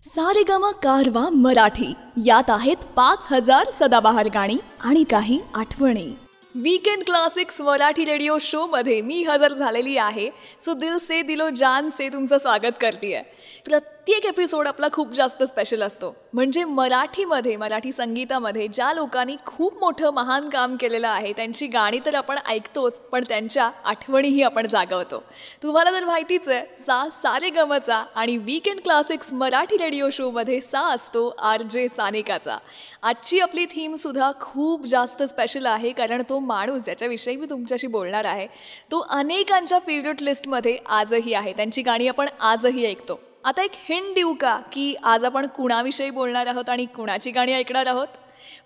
सारेगमा कारवा मराठी यात आहेत 5000 सदाबहार गाणी आणि काही आठवणी. Weekend classics Marathi radio show मध्ये मी हजर झालेली आहे. सो दिल से दिलो जान से तुमचं स्वागत करते. प्रत्येक एपिसोड आपला खूप जास्त स्पेशल असतो. म्हणजे मराठी संगीतामध्ये ज्या लोकांनी खूप मोठं महान काम केलेलं आहे त्यांची गाणी तर आपण ऐकतोच, पण त्यांच्या आठवणीही आपण जागवतो. तुम्हाला तर माहितीच आहे, सारेगमचा आणि वीकेंड क्लासिक्स मराठी रेडिओ शोमध्ये असतो RJ सानिकाचा. आजची आपली थीमसुद्धा खूप जास्त स्पेशल आहे, कारण तो माणूस ज्याच्याविषयी मी तुमच्याशी बोलणार आहे तो अनेकांच्या फेवरेट लिस्टमध्ये आजही आहे. त्यांची गाणी आपण आजही ऐकतो. आता एक हिंट देऊ का की आज आपण कुणाविषयी बोलणार आहोत आणि कुणाची गाणी ऐकणार आहोत?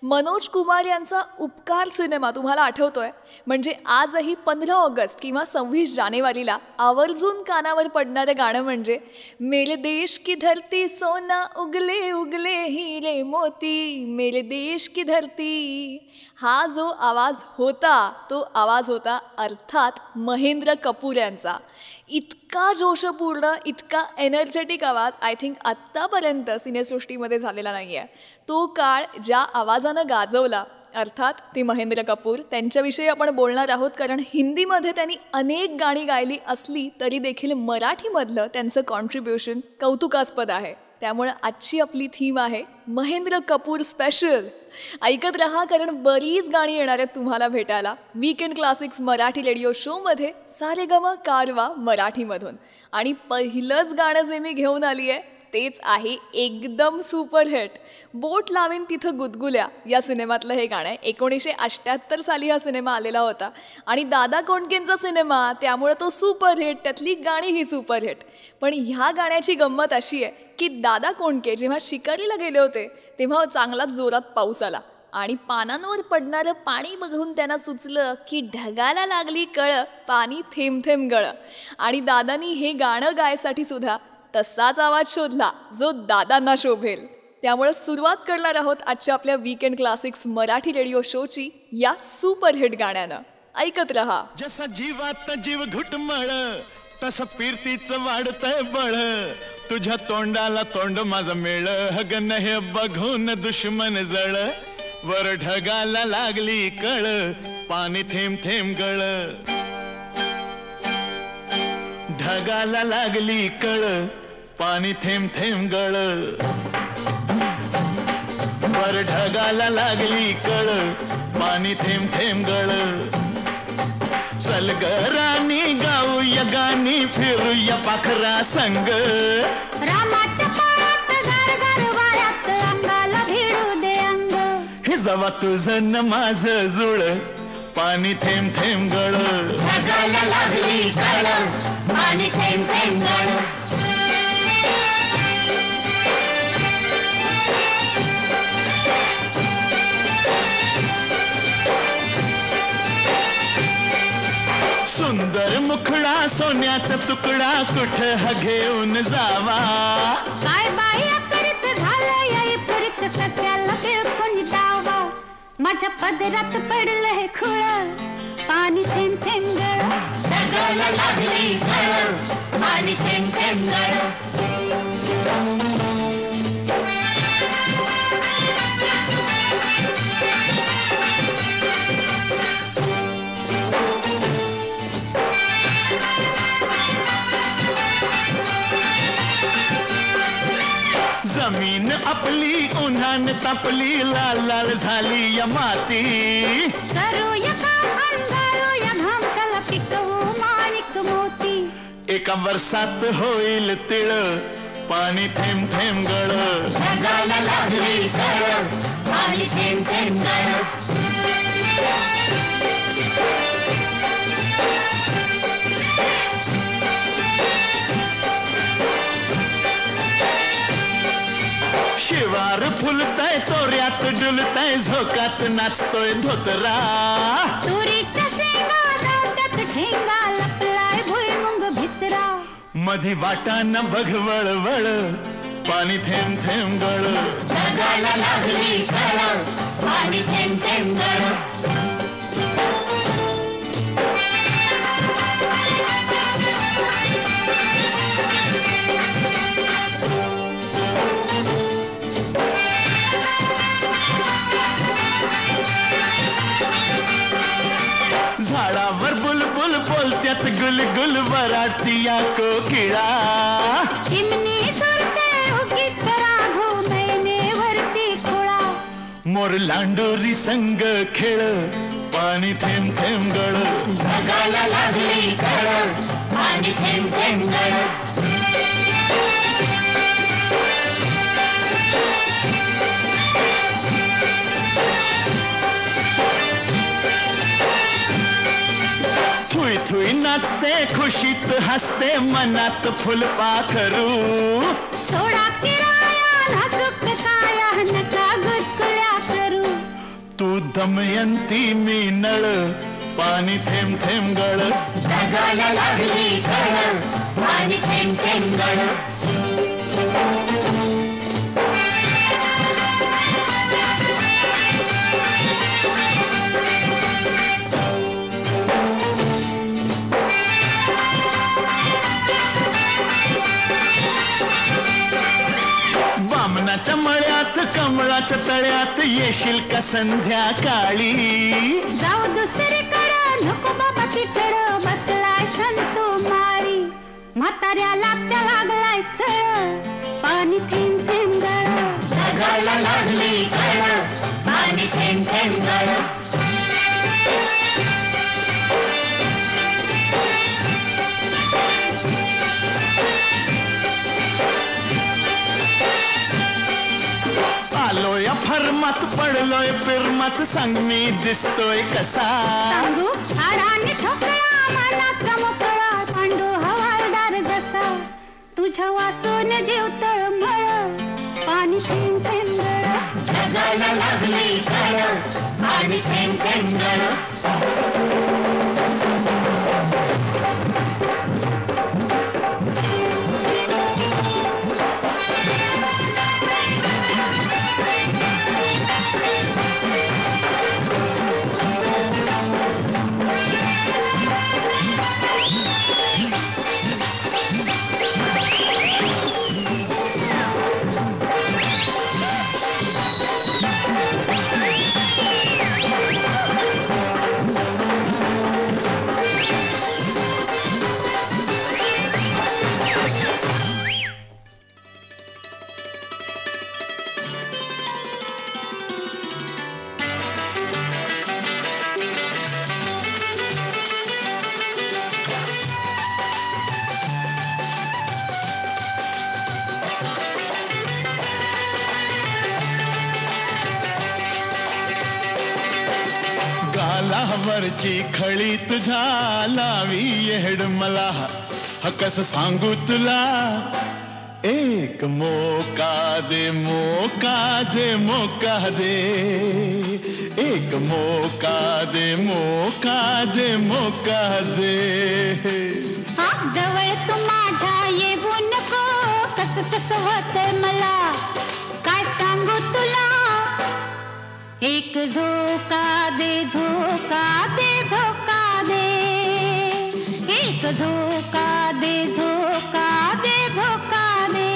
मनोज कुमार यांचा उपकार सिनेमा तुम्हाला आठवतोय? म्हणजे आजही 15 ऑगस्ट किंवा 26 जानेवारीला आवर्जून कानावर पडणारं गाणं म्हणजे मेरे देश की धरती सोना उगले उगले हीरे मोती, मेरे देश की धरती. हा जो आवाज होता तो आवाज होता अर्थात महेंद्र कपूर यांचा. इतका जोशपूर्ण, इतका एनर्जेटिक आवाज आय थिंक आत्तापर्यंत सिनेसृष्टीमध्ये झालेला नाही आहे. तो काळ ज्या आवाजानं गाजवला अर्थात ती महेंद्र कपूर, त्यांच्याविषयी आपण बोलणार आहोत. कारण हिंदीमध्ये त्यांनी अनेक गाणी गायली असली तरी देखील मराठीमधलं त्यांचं कॉन्ट्रीब्युशन कौतुकास्पद आहे. त्यामुळे आजची आपली थीम आहे महेंद्र कपूर स्पेशल. ऐकत रहा, कारण बरीच गाणी येणार आहेत तुम्हाला भेटायला वीकेंड क्लासिक्स मराठी रेडिओ शोमध्ये सारेगमा कारवा मराठीमधून. आणि पहिलंच गाणं जे मी घेऊन आली आहे तेच आहे एकदम सुपरहिट, बोट लावीन तिथं गुदगुल्या या सिनेमातलं हे गाणं आहे. 1978 साली हा सिनेमा आलेला होता आणि दादा कोंडकेंचा सिनेमा, त्यामुळे तो सुपरहिट, त्यातली गाणीही सुपरहिट. पण ह्या गाण्याची गंमत अशी आहे की दादा कोंडके जेव्हा शिकारीला गेले होते तेव्हा चांगलाच जोरात पाऊस आला आणि पानांवर पडणारं पाणी बघून त्यांना सुचलं की ढगाला लागली कळ, पाणी थेंब थेंब गळ. आणि दादानी हे गाणं गायसाठी सुद्धा तसाच आवाज शोधला जो दादांना शोभेल. त्यामुळे सुरुवात करणार आहोत आजच्या आपल्या वीकेंड क्लासिक्स मराठी रेडिओ शोची या सुपरहिट गाण्यानं. ऐकत रहा. जसा जीवात जीव घुटमळ तसं फिरतीचं वाढतंय बळ, तुझ्या तोंडाला तोंड माझं मेळ, हगन हे बघून दुश्मन जळ, वर ढगाला लागली कळ, पाणी थेंब थेंब गळ, ढगाला लागली कळ, पाणी थेंब थेंब गळ, वर ढगाला लागली कळ, पाणी थेंब थेंब गळ. चल ग राणी गाऊया गाणी, फिरूया पाखरा संग, रामाच्या पायात गार गार वाऱ्यात अंगाला भिडू दे अंग, हे जवा तुझं न माझं जुळ, पाणी थेंब थेंब गळ, ढगाला लागली कळ, पाणी थेंब थेंब गळ. सुंदर मुखडा सोन्याचा तुकडा कुठं हा घेऊन जावा, काय बाई करीत झालं याई पुरीत सस्याला बिळकून जावा, माझ्या पदरात पडलं हे खुळ, पाणी थेंब थेंब गळ, ढगाला लागली कळ, पाणी थेंब थेंब गळ. जमीन आपली उन्हान तापली, लाल लाल झाली या माती, करूया काम अंधारूया घाम, चला पिकवू माणिक मोती, एका वर्षात होईल तिळ, पाणी थेंब थेंब गळ, ढगाला लागली कळ, पाणी थेंब थेंब गळ. शिवार फुलताय तोऱ्यात डुलताय, झोकात नाचतोय धोतरा, तुरीच्या शेंगा जात्यात ठेंगा, लपलाय भुईमुंग भितरा, मधी वाटाना बघ वळवळ, पाणी थेंब थेंब गळ, ढगाला लागली कळ, पाणी थेंब थेंब गळ. काढती या कोकिळा चिमणी सुरते उगीच राघू नयनेवरती खुळा मोर लांडोरी संग खेळ पाणी थेंब थेंब गळ जगाला लागली कळ पाणी थेंब थेंब गळ थुई थुई नाचते खुशीत हसते मनात फुलपाखरू सोडा किराया नाजूक काया नका गुदकुल्या करू तू दमयंती मी नळ पाणी थेंब थेंब गळ जगाला लागली कळ पाणी थेंब थेंब गळ बामणाच्या मळ्यात कमळाच्या तळ्यात येशील का संध्याकाळी जाऊ दुसरीकडं नको बाबा तिकडं बसलाय संतू माळी म्हाताऱ्याला त्या लागलाय चळ पाणी थेंब थेंब गळ जगाला लागली कळ पाणी थेंब थेंब गळ आलोय फरमात पडलोय फिरमात सांग मी दिसतोय कसा सांगू हाडाने ठोकळा मनाचा मोकळा पांडू हवालदार जसा तुझ्या वाचून जीव तळमळ पाणी थेंब थेंब गळ जगाला लागली कळ पाणी थेंब थेंब गळ वरची खळी तुझ्या लावी येड मला कस सांगू तुला एक मोका दे मोका दे मोका दे एक मोका दे मोका दे मोका दे जवळ तू माझ्या येऊ नको कस सस होतंय मला काय सांगू तुला एक झोका दे झोका दे झोका दे एक झोका दे झोका दे झोका दे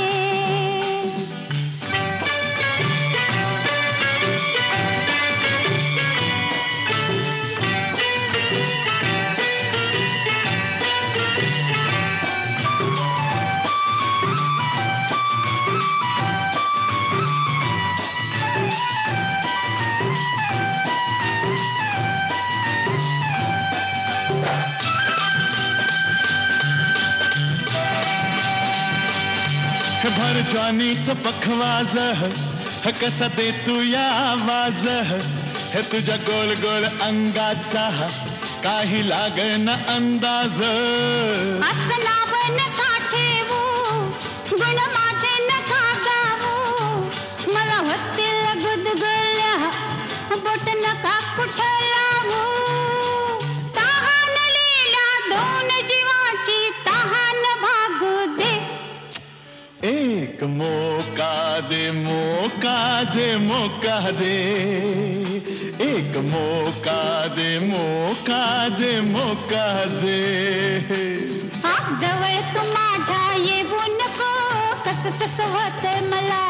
भर ज्वानीच पखवाज कसा दे तू या आवाज हे तुझ्या गोल गोल अंगाचा काही लागन अंदाज असं नाव नका ठेवू गुण माझे नका गावू मला होतील गुदगुल्या बोट नका कुठं लावू तहान लीला दोन जीवाची तहान भागू दे एक मोका दे मोका दे मोका दे एक मोका दे मोका दे मोका दे जवळ तू माझ्या येऊ नको कस सस होतंय मला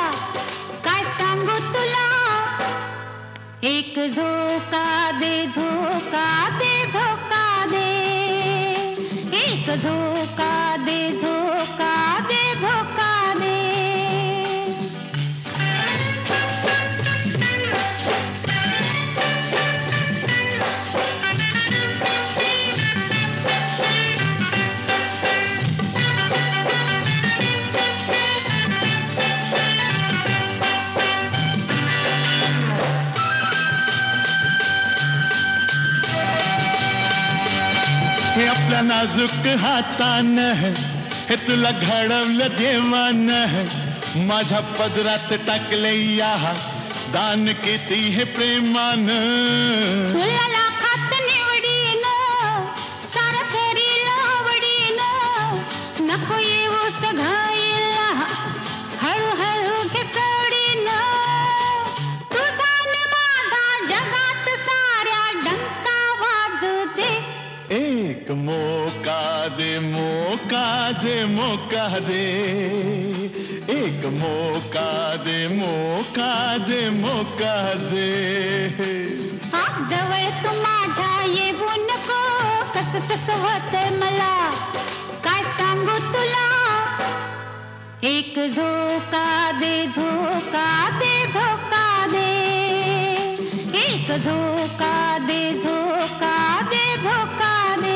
काय सांगू तुला एक झोका दे झोका दे झोका दे एक झोका तुझ्या नाजूक हातानं हे तुला घडवलं देवानं माझ्या पदरात टाकले या दान किती हे प्रेमानं तुला लाखात निवडीनं सारं करील आवडीनं नको येऊ सघाईला हळूहळू घे सोडीनं तुझा न माझा जगात साऱ्या डंका वाजू दे एक मौका दे मौका दे मौका दे एक मौका दे मौका दे मौका दे जवळ तू माझ्या येऊ नको कसं ससं होतंय मला काय सांगू तुला एक झोका दे झोका दे झोका दे एक झोका दे झोका दे झोका दे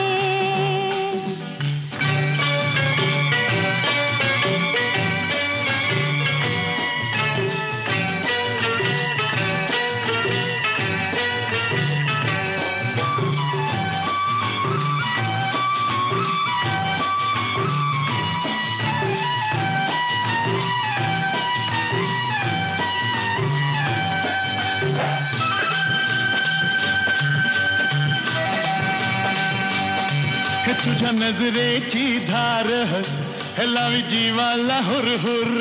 तुझ्या नजरेची धार हे लावी जीवाला हुरहुर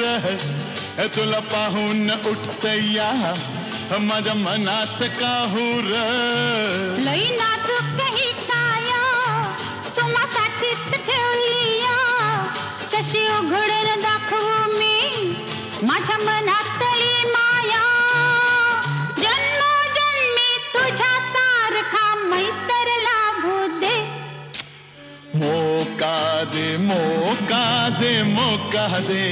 हे तुला पाहून उठत या माझ्या मनात काहूर लई नाजूक ही काया तुम्हासाठीच ठेवली कशी उघडून दाखवू मी माझ्या मनातली माया जन्मोजन्मी तुझ्या सारखा मैत्र लाभू दे मौका दे मौका दे मौका दे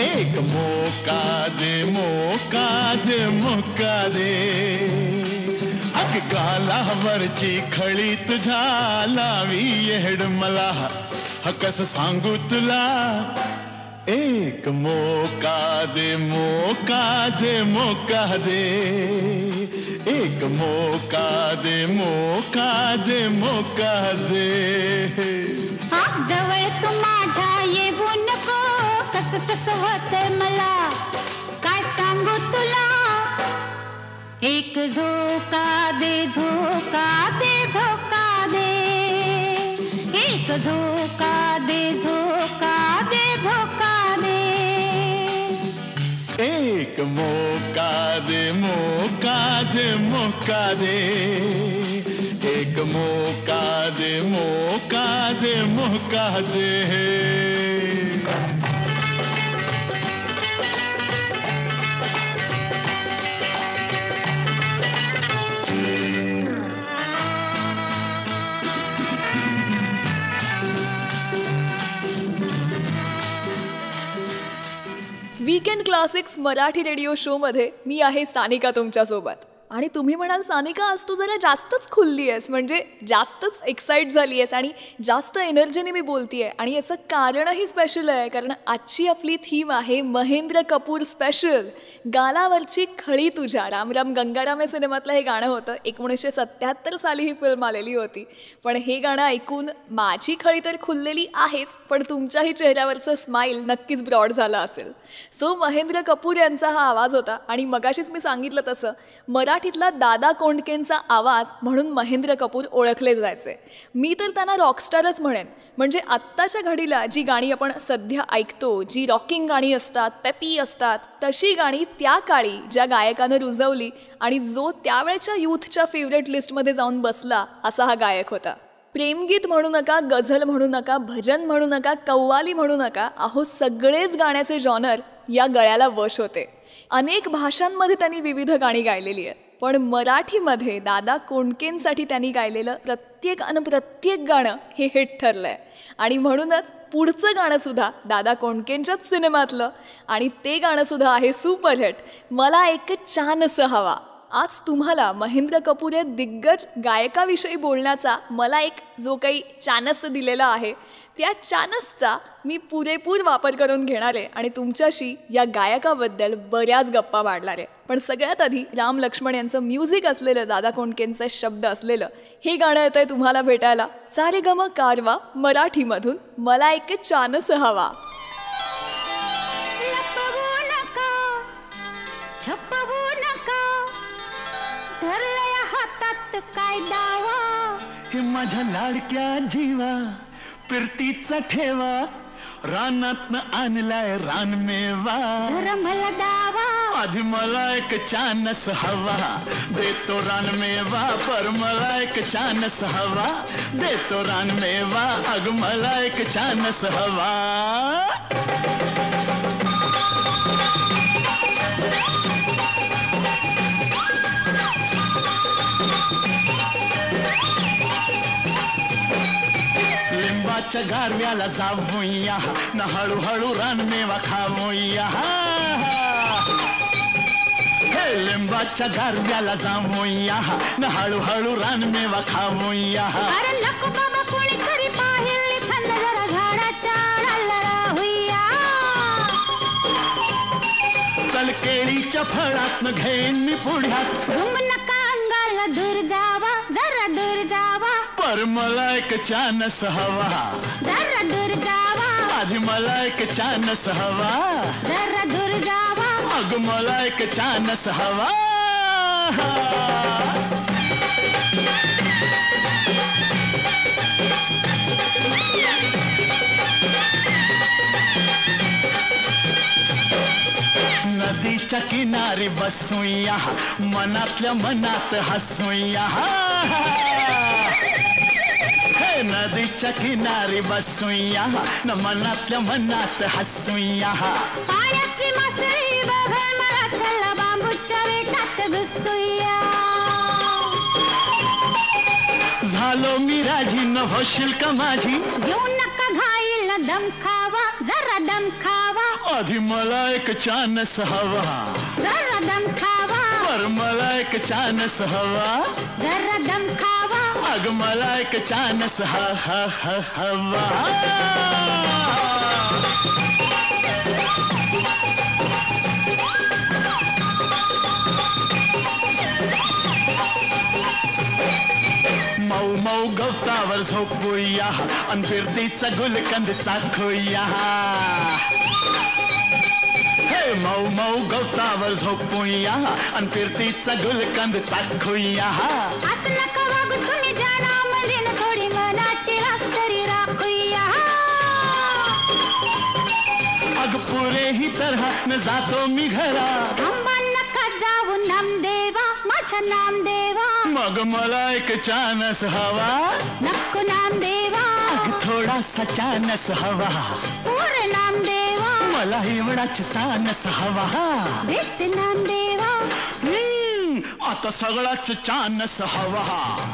एक मौका दे मौका दे मौका दे अग गालावरची खळी तुझ्या लावी येड मला कसं सांगू तुला एक मौका दे मौका दे मौका दे एक मौका दे मौका दे मौका दे जवळ तू माझ्या येऊ नको कसं ससं होतंय मला काय सांगू तुला एक झोका दे झोका दे झोका दे एक झोका दे झोका दे झोका दे एक मौका दे मौका दे मौका दे एक मौका दे मौका दे मौका दे वीकेंड क्लासिक्स मराठी रेडिओ शोमध्ये मी आहे सानिका तुमच्यासोबत. आणि तुम्ही म्हणाल सानिका आज तू जरा जास्तच खुलली आहेस, म्हणजे जास्तच एक्साइट झाली आहेस आणि जास्त एनर्जीने मी बोलतीये. आणि याचं कारणही स्पेशल आहे, कारण आजची आपली थीम आहे महेंद्र कपूर स्पेशल. गालावरची खळी तुझ्या, राम राम गंगाराम या सिनेमातलं हे गाणं होतं. 1977 साली ही फिल्म आलेली होती. पण हे गाणं ऐकून माझी खळी तर खुललेली आहेच, पण तुमच्याही चेहऱ्यावरचं स्माईल नक्कीच ब्रॉड झालं असेल. सो महेंद्र कपूर यांचा हा आवाज होता. आणि मगाशीच मी सांगितलं तसं मराठीतला दादा कोंडकेंचा आवाज म्हणून महेंद्र कपूर ओळखले जायचे. मी तर त्यांना रॉकस्टारच म्हणेन. म्हणजे आत्ताच्या घडीला जी गाणी आपण सध्या ऐकतो, जी रॉकिंग गाणी असतात, पेपी असतात, तशी गाणी त्या काळी ज्या गायकानं रुजवली आणि जो त्यावेळच्या यूथच्या फेवरेट लिस्टमध्ये जाऊन बसला, असा हा गायक होता. प्रेमगीत म्हणू नका, गझल म्हणू नका, भजन म्हणू नका, कव्वाली म्हणू नका, अहो सगळेच गाण्याचे जॉनर या गळ्याला वश होते. अनेक भाषांमध्ये त्यांनी विविध गाणी गायलेली आहेत. पण मराठीमध्ये दादा कोंडकेंसाठी त्यांनी गायलेलं प्रत्येक गाणं हे हिट ठरलंय. आणि म्हणूनच पुढचं गाणंसुद्धा दादा कोंडकेंच्याच सिनेमातलं, आणि ते गाणंसुद्धा आहे सुपरहिट, मला एक चानसं हवा. आज तुम्हाला महेंद्र कपूर या दिग्गज गायकाविषयी बोलण्याचा मला एक जो काही चानस दिलेला आहे, त्या चानसचा मी पुरेपूर वापर करून घेणार आहे आणि तुमच्याशी या गायकाबद्दल बऱ्याच गप्पा मारणार आहे. पण सगळ्यात आधी राम लक्ष्मण यांचं म्युझिक असलेलं, दादा कोंडकेंचे शब्द असलेलं हे गाणं येत आहे तुम्हाला भेटायला. सारेगम कारवा मराठीमधून मला एक चानस हवा. छपवू नका धरलंय हातात काय दावा, हे माझ्या लाडक्या जीवा फिरतीचा ठेवा, रानातनं आणलाय रानमेवा, जरा मला दावा, आधी मला एक चानस हवा, देतो रानमेवा, पर मला एक चानस हवा, देतो रानमेवा, अग मला एक चानस हवा. लिंबाच्या गारव्याला जाऊया न हळूहळू रानमेवा खाऊया, हे लिंबाच्या गारव्याला जाऊया न हळूहळू रानमेवा खाऊया. अरे नको बाबा कोणीतरी पाहिली थंड जरा झाडाच्या डाला राहूया, चल केळीच्या फळातनं घेईन मी पुढ्यात, झुम नका अंगाला दूर जावा, जरा दूर जावा, पर मला एक चानस हवा, जरा दूर जावा, आधी मला एक चानस हवा, जरा दूर जावा, अग मला एक चानस हवा. नदीच्या किनारी बसूया, मनातल्या मनात हसूया, हे नदीच्या किनारी बसूया न मनातल्या मनात हसूया, पाण्यातली मासळी बघा मला, चला बांबूच्या वेटात घुसूया, झालो मी राजी न होशील का माझी, येऊ नका घाईला दम खावा, जरा दम खावा, आधी मला एक चानस हवा, जरा दम खावा, पर मला एक चानस हवा, जरा दम खावा, अग मला एक चानस हवा. मऊ मऊ गवतावर झोपूया अन फिरतीचा गुलकंद चाखूया, हे मऊ मऊ गवतावर झोपूया अन फिरतीचा गुलकंद चाखूया. असं नका वागू तुम्ही जानामध्ये न, थोडी मनाची रास तरी राखूया, अग पुरे ही तरह न जातो मी घरा, थांबा नका जाऊ नामदेवा, माझ्या नामदेवा, मग मला एक चानस हवा, नको नामदेवा, अग थोडासा चानस हवा, पूर्ण नामदेवा, मला एवढाच चानस हवा, देते नामदेवा, आता सगळाच चानस हवा,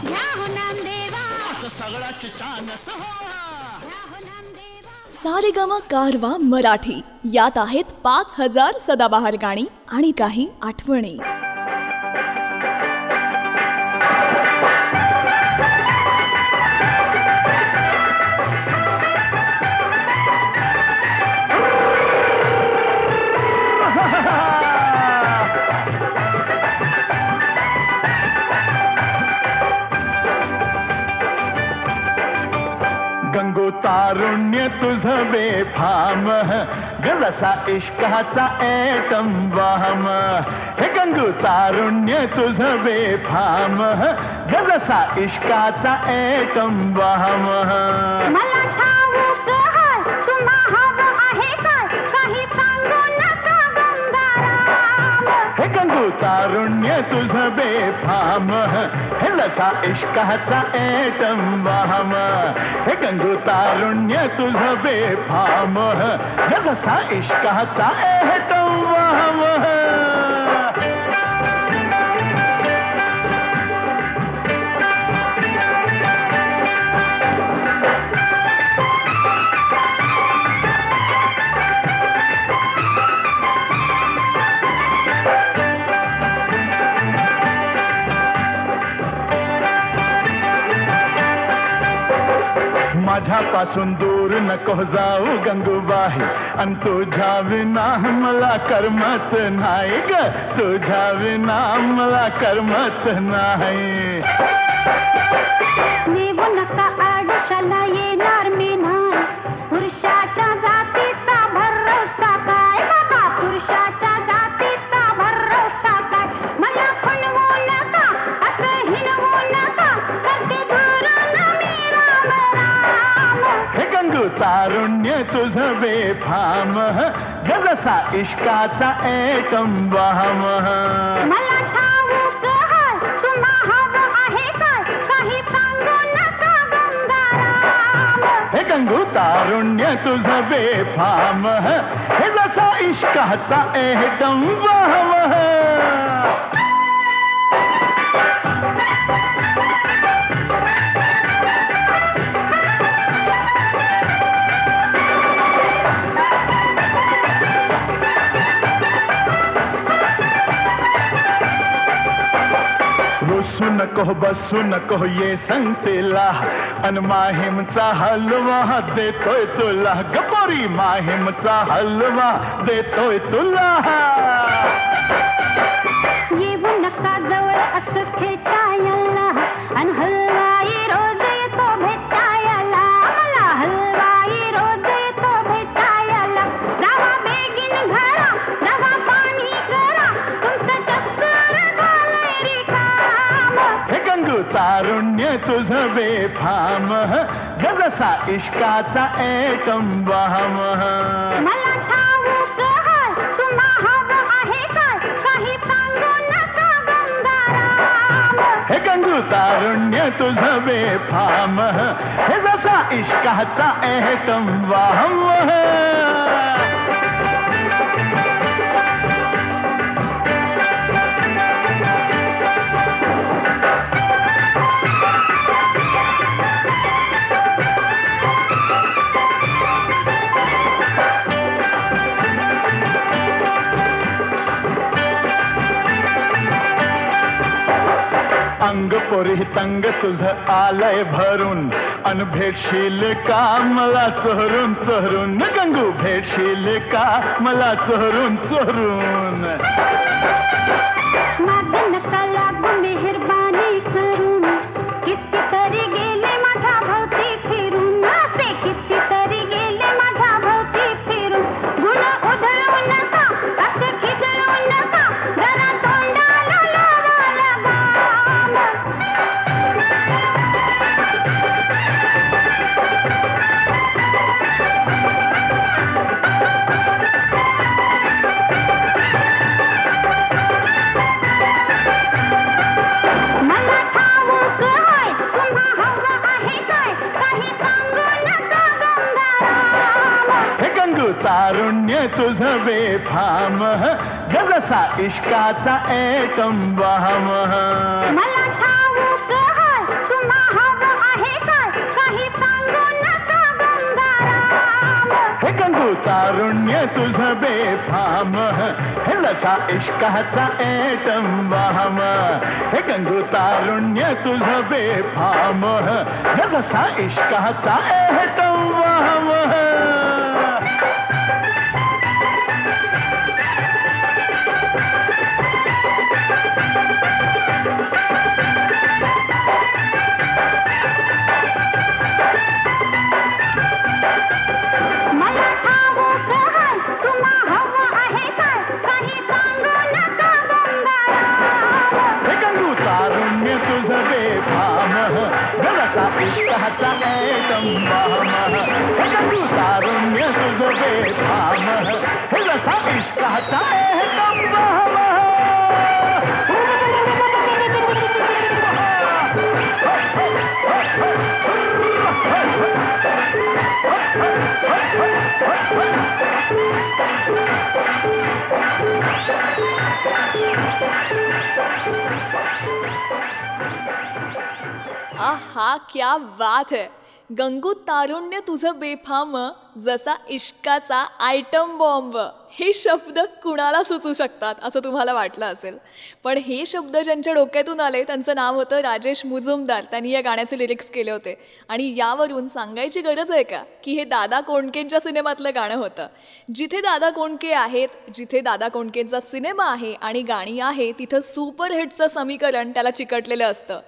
या हो नामदेवा, आता सगळाच चानस हवा. या हो नामदेवा. सारेगम कारवा मराठी यात आहेत 5000 सदाबहार गाणी आणि काही आठवणी. गंगो तारुण्य तुझं बेफाम, गलसा इश्काचा एटम वाहम, हे गंगो तारुण्य तुझं बेफाम, गलसा इश्काचा एटम वाहम. मला ठाऊक हाय तुम्हा हवं आहे काय, काही सांगू नका गंगाराम, हे गंगो तारुण्य तुझं बेफाम, हे लसा इश्काचा एटम वाहम, हे गंगो तारुण्य तुझं बेफाम, हे लसा इश्काचा एटम वाहम. माझ्यापासून दूर नको जाऊ गंगूबाई, अन तुझ्या विना मला करमत नाही ग, तुझ्या विना मला करमत नाही. नेऊ नका आडशाला येणार मी नाही, पुरुषाच्या जातीचा भरोसा काय बाबा, पुरुषाच्या जातीचा भरोसा काय. मला खुणवू नका असं हिणवू नका, करते दुरून मी राम राम. हे गंगू तारुण्य तुझं बेफाम, जसा इश्काचा एकम वाम. मला ठाऊक आहे तुम्हा हवं आहे काय, काही सांगू नका गंगाराम. हे गंगू तारुण्य तुझं बेफाम, हे जसा इश्काचा एकम वाम. बसू नको बसू नको ये संगतीला, अन माहीमचा हलवा देतोय तुला, गपोरी माहीमचा हलवा देतोय तुला. येऊ नका जवळ असं खेचायला, अन हलवाई रोज येतो भेटायला, मला हलवाई रोज येतो भेटायला. जावा बेगीन घरा, जावा पाणी करा, तुमचं चक्कर झालंय रिकाम. हे गंगू तारुण्य तुझं बेफाम, जसा इश्काचा एकम वाम. मला ठाऊक आहे तुम्हा हवं आहे काय, काही सांगू नका गंगाराम. हे गंगू तारुण्य तुझं बेफाम, हे जसा इश्काचा एकम वाम. अंग पोरी तंग तुझं आलय भरून, अन भेटशील का मला चोरून चोरून. गंगू भेटशील का मला चोरून चोरून. मागे नका लागू मेहरबानी करून, कितीतरी गेले माझ्या भोवती फिरून, असे कितीतरी गेले माझ्या भोवती फिरून. गुण उधळू नका असं खिदळू नका, जरा तोंडाला लावा लगाम. मला ठाऊक आहे तुम्हा हवं आहे काय, काही सांगू नका गंगाराम. हे गंगू तारुण्य तुझं बेफाम, जसा इश्काचा एकम वाम. मला ठाऊक आहे तुम्हा हवं आहे काय, काही सांगू नका गंगाराम. हे गंगू तारुण्य तुझं बेफाम, हे जसा इश्काचा एकम वाम. हे गंगू तारुण्य तुझं बेफाम, जसा इश्काचा एकम वाम. मला ठाऊक आहे तुम्हा हवं आहे काय, काही सांगू नका गंगाराम. हे गंगू तारुण्य तुझं बेफाम, जसा इश्काचा एकम वाम. हे गंगू तारुण्य तुझं बेफाम, हे जसा इश्काचा एकम वाम. आहा क्या बात है. गंगू तारुण्य तुझं बेफाम, जसा इश्काचा आयटम बॉम्ब. हे शब्द कुणाला सुचू शकतात असं तुम्हाला वाटलं असेल, पण हे शब्द ज्यांच्या डोक्यातून आले त्यांचं नाव होतं राजेश मुजुमदार. त्यांनी या गाण्याचे लिरिक्स केले होते. आणि यावरून सांगायची गरज आहे का की हे दादा कोंडकेंच्या सिनेमातलं गाणं होतं. जिथे दादा कोंडके आहेत, जिथे दादा कोंडकेंचा सिनेमा आहे आणि गाणी आहे, तिथं सुपरहिटचं समीकरण त्याला चिकटलेलं असतं.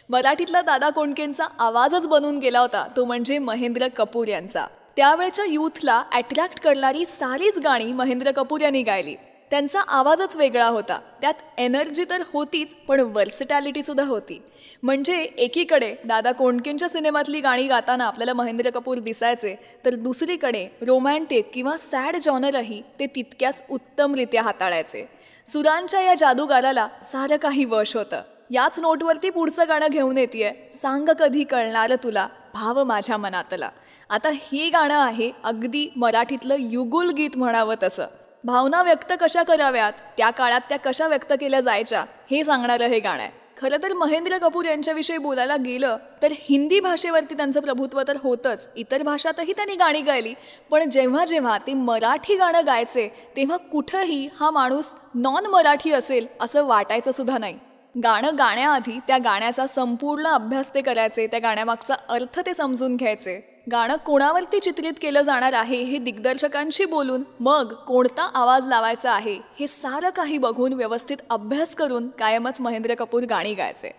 मराठीतला दादा कोंडकेंचा आवाजच बनून गेला होता तो म्हणजे महेंद्र कपूर यांचा. त्यावेळच्या यूथला अट्रॅक्ट करणारी सारीच गाणी महेंद्र कपूर यांनी गायली. त्यांचा आवाजच वेगळा होता. त्यात एनर्जी तर होतीच, पण वर्सिटॅलिटीसुद्धा होती. म्हणजे एकीकडे दादा कोंडकेंच्या सिनेमातली गाणी गाताना आपल्याला महेंद्र कपूर दिसायचे, तर दुसरीकडे रोमॅन्टिक किंवा सॅड जॉनरही ते तितक्याच उत्तमरित्या हाताळायचे. सुरांच्या या जादूगाराला सारं काही वश होतं. याच नोटवरती पुढचं गाणं घेऊन येतेय, सांग कधी कळणार तुला भाव माझ्या मनातला. आता हे गाणं आहे अगदी मराठीतलं युगुल गीत म्हणावं तसं. भावना व्यक्त कशा कराव्यात, त्या काळात त्या कशा व्यक्त केल्या जायच्या हे सांगणारं हे गाणं आहे. खरं तर महेंद्र कपूर यांच्याविषयी बोलायला गेलं तर हिंदी भाषेवरती त्यांचं प्रभुत्व तर होतंच, इतर भाषातही त्यांनी गाणी गायली. पण जेव्हा जेव्हा ते मराठी गाणं गायचे तेव्हा कुठंही हा माणूस नॉन मराठी असेल असं वाटायचं सुद्धा नाही. गाणं गाण्याआधी त्या गाण्याचा संपूर्ण अभ्यास ते करायचे, त्या गाण्यामागचा अर्थ ते समजून घ्यायचे. गाणं कोणावरती चित्रित केलं जाणार आहे हे दिग्दर्शकांशी बोलून, मग कोणता आवाज लावायचा आहे हे सारं काही बघून व्यवस्थित अभ्यास करून कायमच महेंद्र कपूर गाणी गायचे.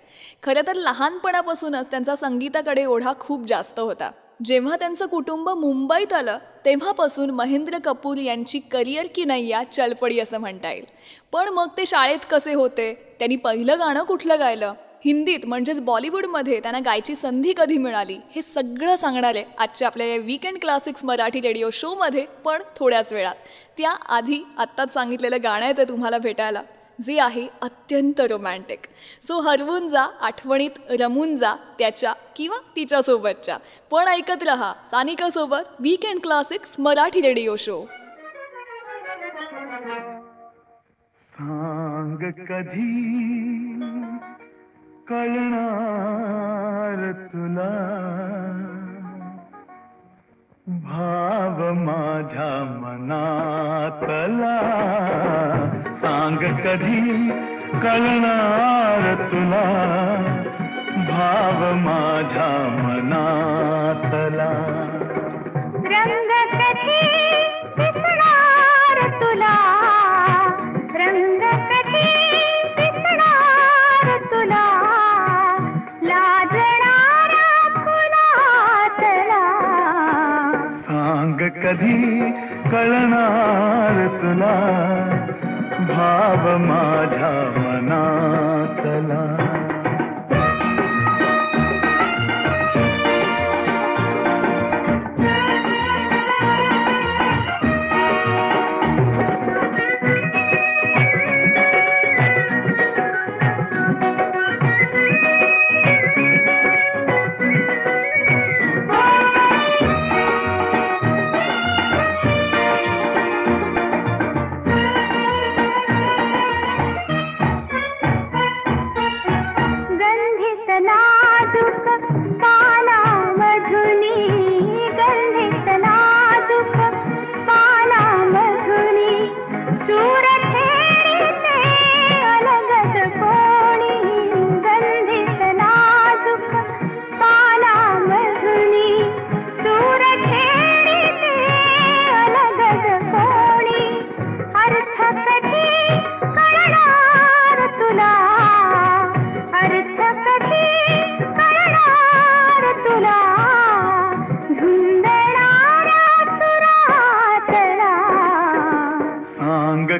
खरं तर लहानपणापासूनच त्यांचा संगीताकडे ओढा खूप जास्त होता. जेव्हा त्यांचं कुटुंब मुंबईत आलं तेव्हापासून महेंद्र कपूर यांची करिअर की नैया चल पडी असं म्हणता येईल. पण मग ते शाळेत कसे होते, त्यांनी पहिलं गाणं कुठलं गायलं, हिंदीत म्हणजेच बॉलिवूडमध्ये त्यांना गायची संधी कधी मिळाली, हे सगळं सांगणार आहे आजच्या आपल्या या वीकेंड क्लासिक्स मराठी रेडिओ शोमध्ये, पण थोड्याच वेळात. त्याआधी आत्ताच सांगितलेलं गाणं आहे ते तुम्हाला भेटायला, जे आहे अत्यंत रोमॅन्टिक. सो हरवून जा, आठवणीत रमून जा त्याच्या किंवा तिच्यासोबतच्या. पण ऐकत रहा सानिकासोबत weekend classics Marathi radio show. सांग कधी कळणार तुला भाव माझ्या मनातला, सांग कधी कळणार तुला भाव माझ्या मनातला. रंग कधी दिसणार तुला, रंग कधी दिसणार तुला, लाजणारा फुलातला. सांग कधी कळणार तुला भाव माझ्या मनातला.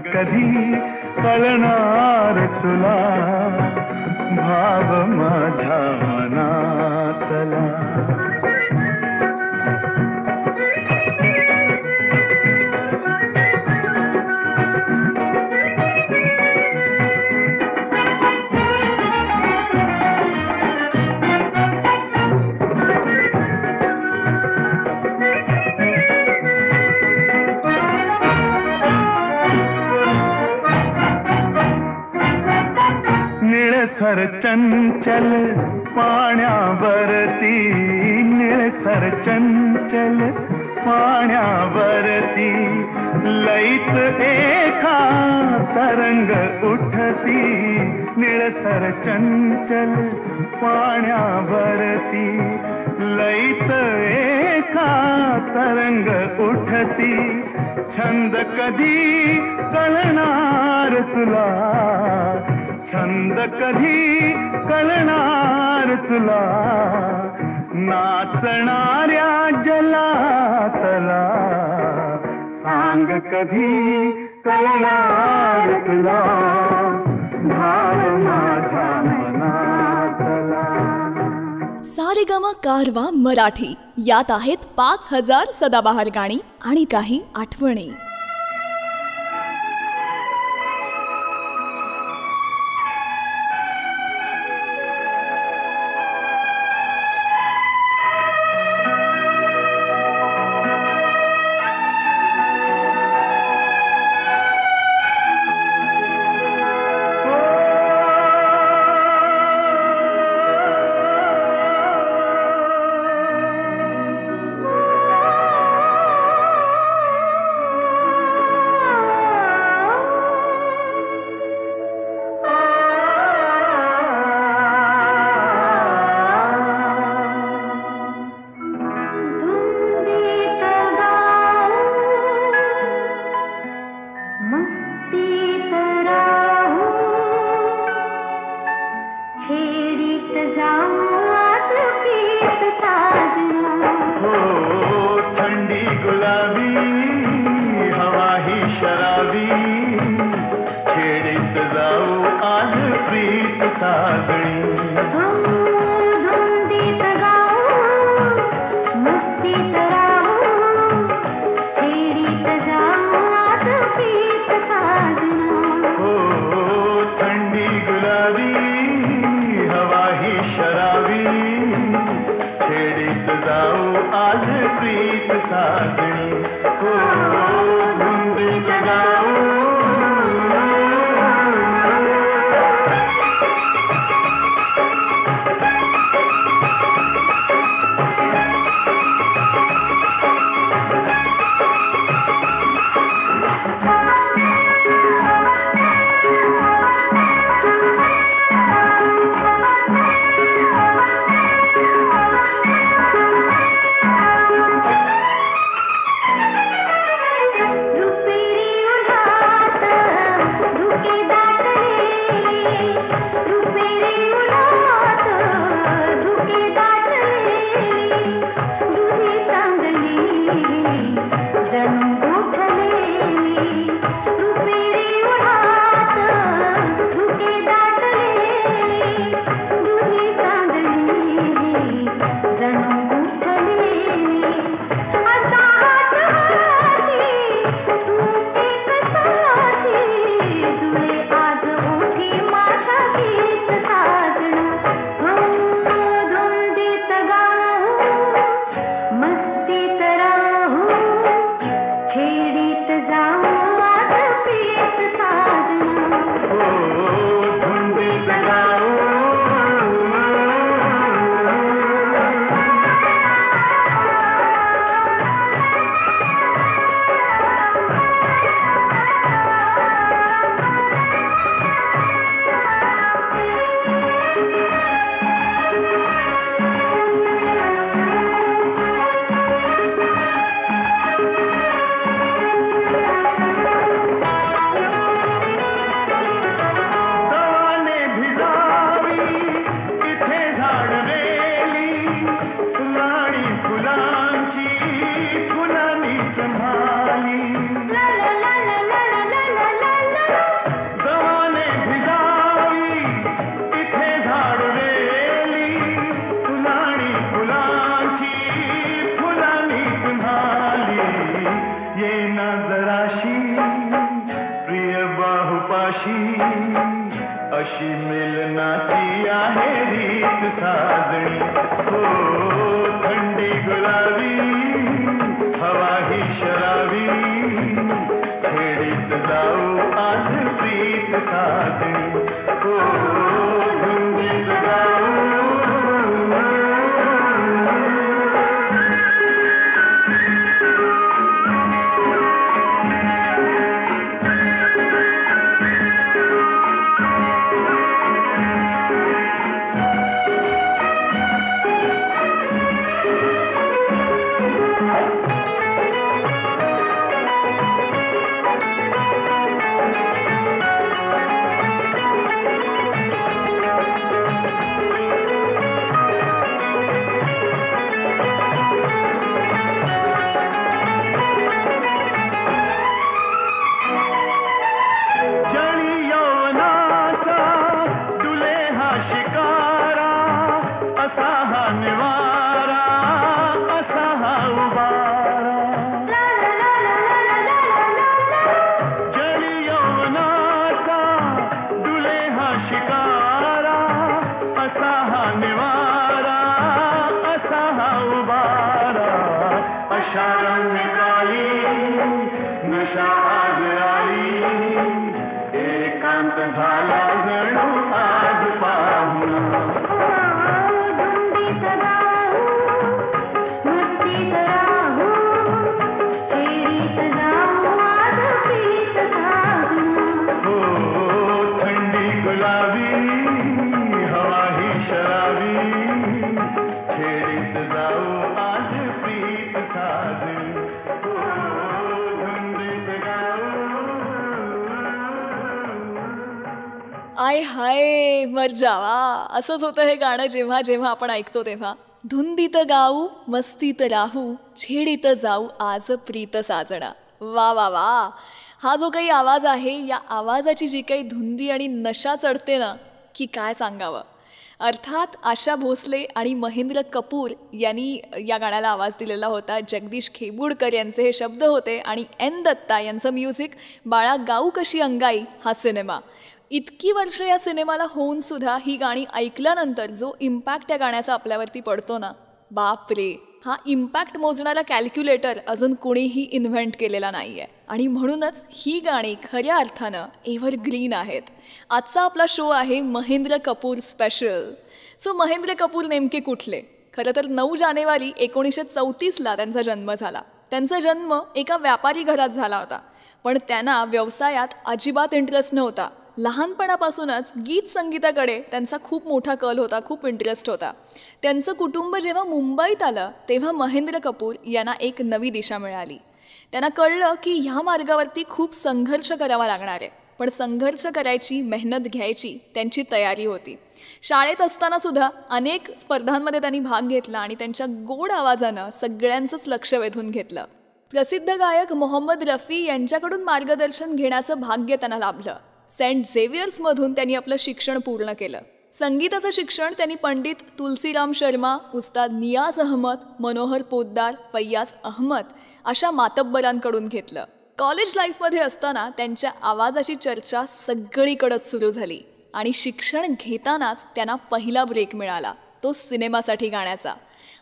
कधी कळणार तुला भाव माझ्या मनातला. निळसर चंचल पाण्यावरती, निळसर चंचल पाण्यावरती लईत एका तरंग उठती निळसर चंचल पाण्यावरती लईत एका तरंग उठती छंद कधी कळणार तुला छंद कधी कळणार तुला नाचणाऱ्या जलातला सांग कधी कळणार तुला भाव माझ्या मनातला. सारेगम कारवा मराठी यात आहेत 5000 सदाबहार गाणी आणि काही आठवणी. अशी मिलनाची आहे रीत साजणी हो थंडी गुलाबी हवा ही शराबी खेडीत जाऊ आज प्रीत साजणी हो धुंदीत गाऊ असा हा निवारा, असा हा उबारा. जळी यौवनाचा डुले हा शिकारा, असा हा निवारा, असा हा उबारा. अशा रंगकाली नशा आज आली, एकांत झाला जणू आज पाहुणा. धुंदीत राहू, मस्तीत राहू, छेडीत जाऊ आज प्रीत साजना. हो थंडी गुलाबी हवा ही शराबी, खेडीत जाऊ आज प्रीत साजू. हो धुंदीत गाऊ. आय हाय मर जावा. असंच होतं हे गाणं जेव्हा जेव्हा आपण ऐकतो तेव्हा. धुंदीत गाऊ मस्तीत राहू, छेडीत जाऊ आज प्रीत साजना. वा वा वा. हा जो काही आवाज आहे, या आवाजाची जी काही धुंदी आणि नशा चढते ना, की काय सांगावं. अर्थात आशा भोसले आणि महेंद्र कपूर यांनी या गाण्याला आवाज दिलेला होता. जगदीश खेबुडकर यांचे हे शब्द होते आणि एन दत्ता यांचं म्युझिक. बाळा गाऊ कशी अंगाई हा सिनेमा. इतकी वर्ष या सिनेमाला होऊन सुद्धा ही गाणी ऐकल्यानंतर जो इम्पॅक्ट या गाण्याचा आपल्यावरती पडतो ना, बाप रे. हा इम्पॅक्ट मोजणारा कॅल्क्युलेटर अजून कुणीही इन्व्हेंट केलेला नाही आहे. आणि म्हणूनच ही गाणी खऱ्या अर्थानं एव्हरग्रीन आहेत. आजचा आपला शो आहे महेंद्र कपूर स्पेशल. सो महेंद्र कपूर नेमके कुठले? खरं तर 9 जानेवारी 1934ला त्यांचा जन्म झाला. त्यांचा जन्म एका व्यापारी घरात झाला होता. पण त्यांना व्यवसायात अजिबात इंटरेस्ट नव्हता. लहानपणापासूनच गीत संगीताकडे त्यांचा खूप मोठा कल होता, खूप इंटरेस्ट होता. त्यांचं कुटुंब जेव्हा मुंबईत आलं तेव्हा महेंद्र कपूर यांना एक नवी दिशा मिळाली. त्यांना कळलं की ह्या मार्गावरती खूप संघर्ष करावा लागणार आहे. पण संघर्ष करायची, मेहनत घ्यायची त्यांची तयारी होती. शाळेत असतानासुद्धा अनेक स्पर्धांमध्ये त्यांनी भाग घेतला आणि त्यांच्या गोड आवाजानं सगळ्यांचंच लक्ष वेधून घेतलं. प्रसिद्ध गायक मोहम्मद रफी यांच्याकडून मार्गदर्शन घेण्याचं भाग्य त्यांना लाभलं. सेंट झेवियर्समधून त्यांनी आपलं शिक्षण पूर्ण केलं. संगीताचं शिक्षण त्यांनी पंडित तुलसीराम शर्मा, उस्ताद नियाज अहमद, मनोहर पोद्दार, फैयाज अहमद अशा मातब्बरांकडून घेतलं. कॉलेज लाईफमध्ये असताना त्यांच्या आवाजाची चर्चा सगळीकडंच सुरू झाली आणि शिक्षण घेतानाच त्यांना पहिला ब्रेक मिळाला, तो सिनेमासाठी गाण्याचा.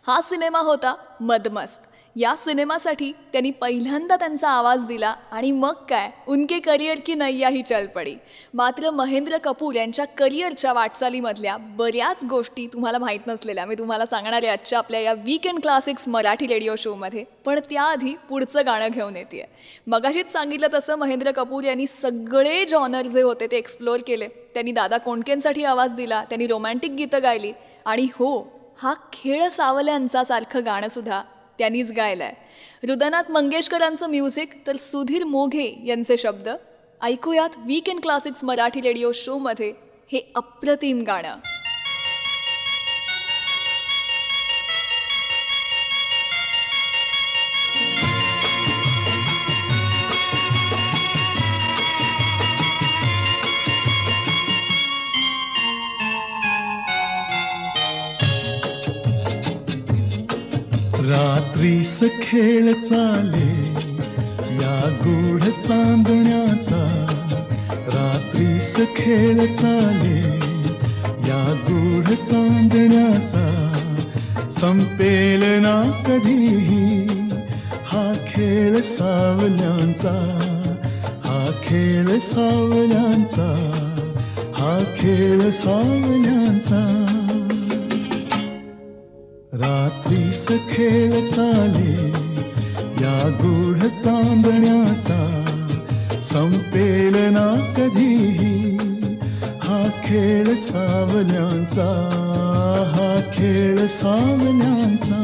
हा सिनेमा होता मदमस्त. या सिनेमासाठी त्यांनी पहिल्यांदा त्यांचा आवाज दिला आणि मग काय, उनके करिअर की नैया ही चल पडी. मात्र महेंद्र कपूर यांच्या करिअरच्या वाटचालीमधल्या बऱ्याच गोष्टी तुम्हाला माहीत नसलेल्या मी तुम्हाला सांगणार आहे आजच्या आपल्या या वीकेंड क्लासिक्स मराठी रेडिओ शोमध्ये. पण त्याआधी पुढचं गाणं घेऊन येते. मगाशीच सांगितलं तसं महेंद्र कपूर यांनी सगळे जॉनर जे होते ते एक्सप्लोअर केले. त्यांनी दादा कोंडकेंसाठी आवाज दिला, त्यांनी रोमॅन्टिक गीतं गायली आणि हो, हा खेळ सावल्यांचा सारखं गाणंसुद्धा त्यांनीच गायलाय. हृदयनाथ मंगेशकरांचं म्युझिक तर सुधीर मोघे यांचे शब्द. ऐकूयात वीकेंड क्लासिक्स मराठी रेडिओ शोमध्ये हे अप्रतिम गाणं. रात्रीस खेळ चाले या गूढ चांदण्याचा, रात्रीस खेळ चाले या गूढ चांदण्याचा. संपेल ना कधीही हा खेळ सावल्यांचा, हा खेळ सावल्यांचा, हा खेळ सावल्यांचा. रात्रीस खेळ चाले या गूढ चांदण्याचा. संपेल ना कधीही हा खेळ सावल्यांचा, हा खेळ सावल्यांचा.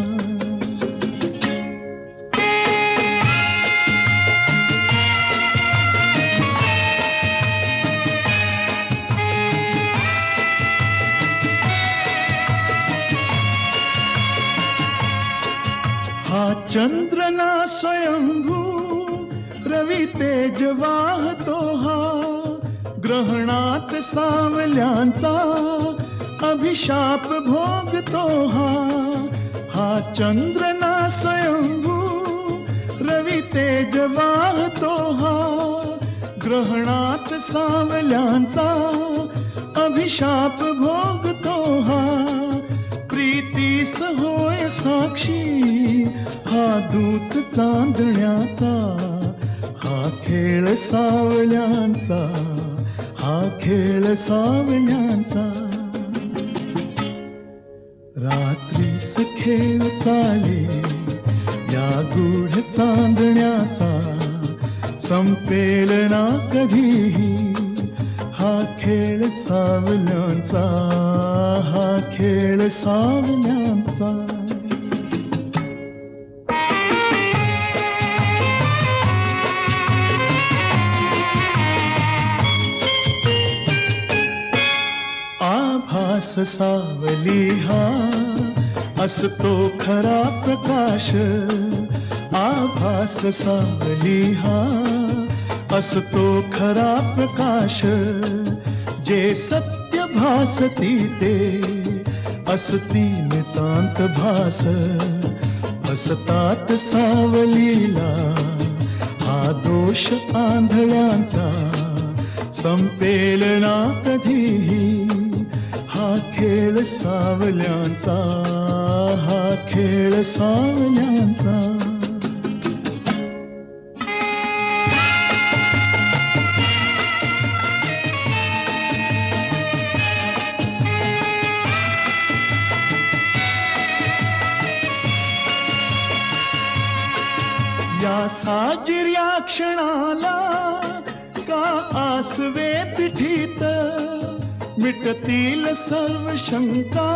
चंद्र ना स्वयंभू रवी तेज वाहतो हा. ग्रहणात सावल्यांचा अभिशाप भोगतो हा चंद्र ना स्वयंभू रवी तेज वाहतो हा ग्रहणात सावल्यांचा अभिशाप भोगतो हा प्रीतीस होय साक्षी हा दूत चांदण्याचा हा खेळ सावल्यांचा हा खेळ सावल्यांचा रात्रीस खेळ चाले या गूढ चांदण्याचा संपेल ना कधीही हा खेळ सावल्यांचा हा खेळ सावल्यांचा आभास सावली हा असतो खरा प्रकाश आभास सावली हा असतो खरा प्रकाश जे सत्य भासती ते असती नितांत भास हसतात सावलीला हा दोष आंधळ्यांचा संपेल ना कधीही हा खेळ सावल्यांचा हा खेळ सावल्यांचा या साजिर्या क्षणाला का आसवे पिठीत मिटतील सर्व शंका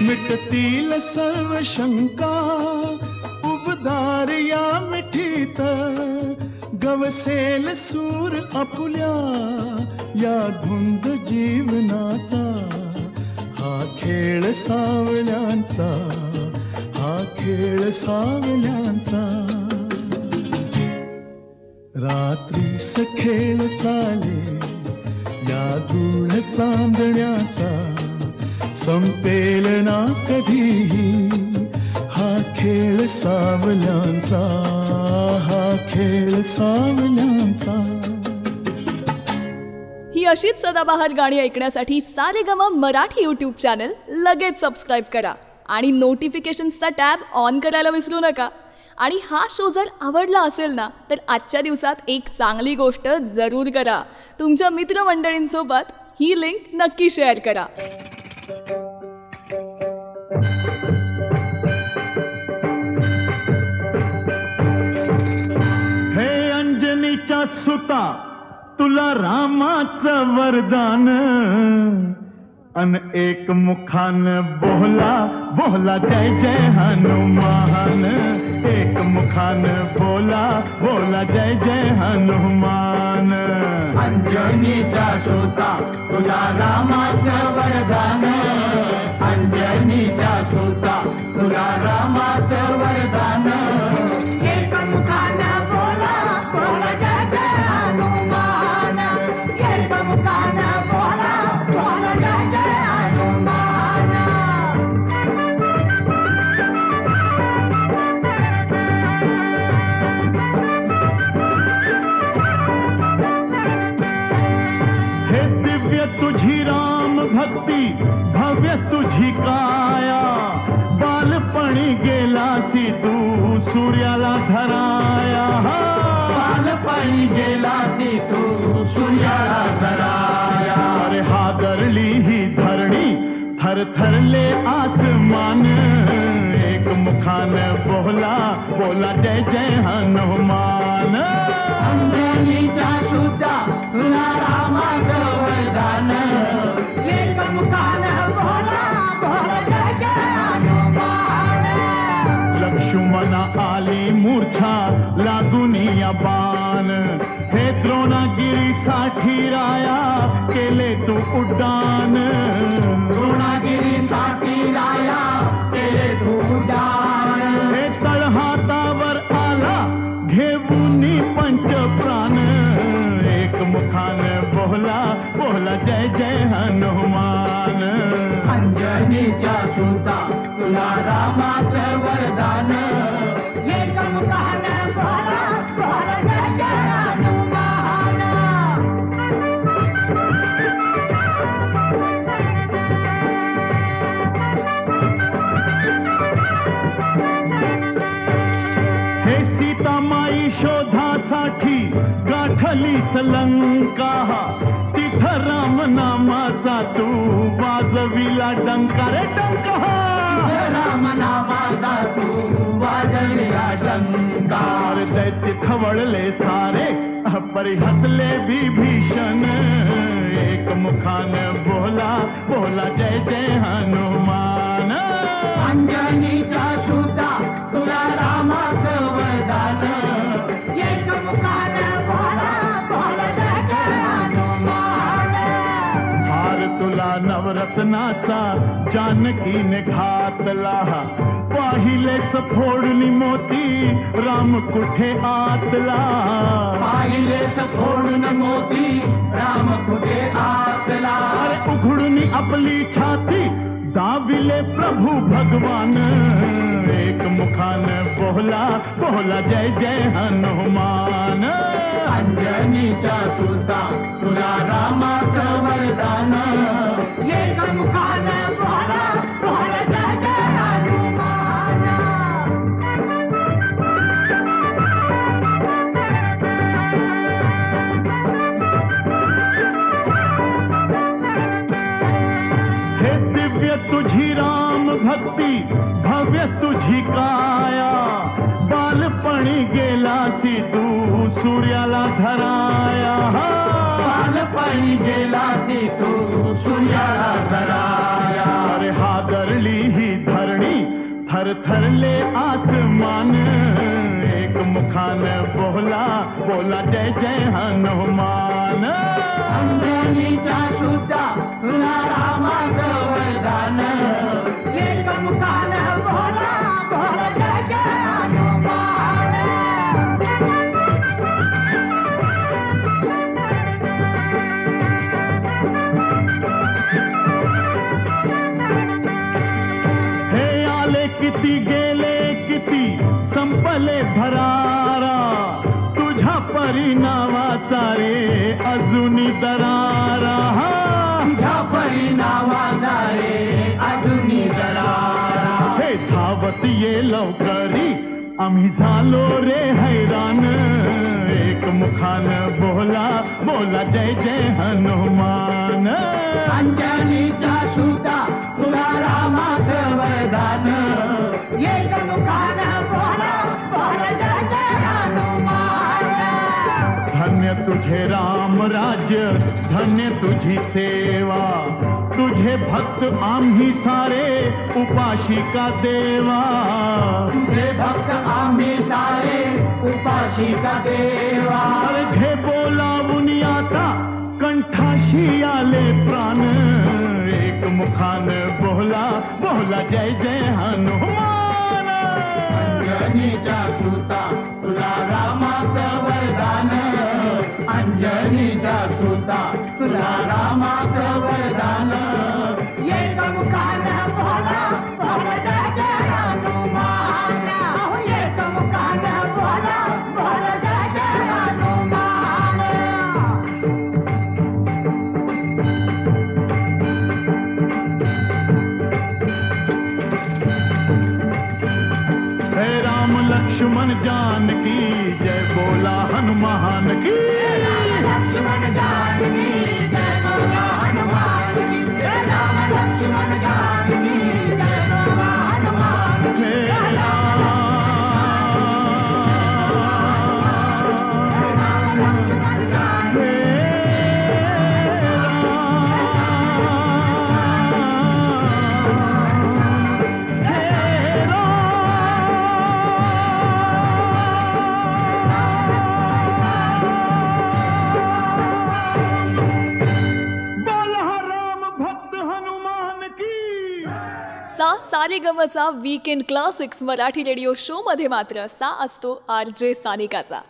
मिटतील सर्व शंका उबदार या मिठीत गवसेल सूर आपुल्या या धुंद जीवनाचा हा खेळ सावल्यांचा हा खेळ सावल्यांचा रात्रीस खेळ चाले या गूढ चांदण्याचा संपेल ना कधीही हा खेळ सावल्यांचा हा खेळ सावल्यांचा ही अशीच सदाबहार गाणी ऐकण्यासाठी सारेगम मराठी यूट्यूब चॅनल लगेच सबस्क्राईब करा आणि नोटिफिकेशन्सचा टॅब ऑन करायला विसरू नका. आणि हा शो जर आवडला असेल ना तर आजच्या दिवसात एक चांगली गोष्ट जरूर करा. तुमच्या मित्रमंडळींसोबत ही लिंक नक्की शेअर करा. हे अंजनीच्या सुता तुला रामाचं वरदान अन एक मुखान बोला बोला जय जय हनुमान एक मुखान बोला बोला जय जय हनुमान. अंजनीचा सुता तुला रामाचं वरदान अंजनीचा सुता तुला रामाचं वरदान एक मुखान बोला बोला जय जय हनुमान एक मुखान बोला बोला जय जय हनुमान. हे दिव्य तुझी राम भक्ती भव्य तुझी काया बालपणी गेलासी तू सूर्याला धराया बालपणी गेलासी तू सूर्याला धराया. अरे हादरली ही धरणी थरथरले आसमान एक मुखान बोला बोला जय जय हनुमान. अंजनीचा सुता तुला रामाचं वरदान एक मुखान बोला बोला जय जय हनुमान. लक्ष्मणा आली मूर्छा लागून या बाण हे द्रोणागिरीसाठी राया केले तू उड्डाण द्रोणागिरीसाठी राया केले तू उड्डाण. हे तळहातावर आला घेऊन पंच प्राण एक मुखान बोला रामासाठी गाठलीस लंका, तिथं राम नामाचा तू वाजविला डंका रे डंका, राम नामाचा तू वाजविला डंका. दैत्य खवळले सारे परी हसले विभीषण, एक मुखान बोला बोला जय जय हनुमान. अंजनीचा सुता तुला रामाचं वरदान, एक मुखाने बोला बोला जय जय हनुमान. हार तुला नवरत्नाचा जानकीने घातला, पाहिलेस फोडून मोती राम कुठे आतला. पाहिलेस फोडून मोती राम कुठे आतला. अरे उघडून आपली छाती दाविले प्रभू भगवान, एक मुखान बोला बोला जय जय हनुमान. अंजनीचा सुता तुला रामाचं वरदान, एक मुखाने बोला बोला जय जय हनुमान. हे दिव्य तुझी राम भक्ती, भव्य तुझी काया, बालपणी गेलासी तू सूर्याला धराया. बालपणी गेलासी तू सूर्याला धराया. अरे हादरली ही धरणी थरथरले आसमान, एक मुखान बोला बोला जय जय हनुमान. अंजनीचा सुता तुला रामाचं वरदान, एक मुखाने बोला बोला जय जय हनुमान. हे आले किती गेले किती संपले भरारा, तुझ्या परिणामाचा रे अजूनी दरारा. तुझ्या परिणामाचा रे अजूनी दरारा. हे धावत ये लवकरी आम्ही झालो रे हैराण, एक मुखान बोला बोला जय जय हनुमान. अंजनीचा सुता तुला रामाचं वरदान, एक मुखाने बोला बोला जय जय हनुमान. धन्य तुझे राम राज्य, धन्य तुझी सेवा, तुझे भक्त आम्ही सारे उपाशिका देवा. तुझे भक्त आम्ही सारे उपाशिका देवा. घे बोलावून आता कंठाशी आले प्राण, एक मुखान बोला बोला जय जय हनुमान. अंजनीचा सुता तुला रामाचं वरदान, अंजनीचा सुता तुला रामाचं वरदान, एक मुखाने बोला बोला जय जय हनुमान. एक मुखाने बोला बोला जय जय हनुमान. हे राम लक्ष्मण जानकी जय बोला हनुमान की. लक्ष्मण जानकी जय बोला हनुमान की. राम लक्ष्मण जानकी जय बोला हनुमान की. सा सारेगमचा weekend classics Marathi radio show मध्ये मात्र सा असतो RJ सानिकाचा.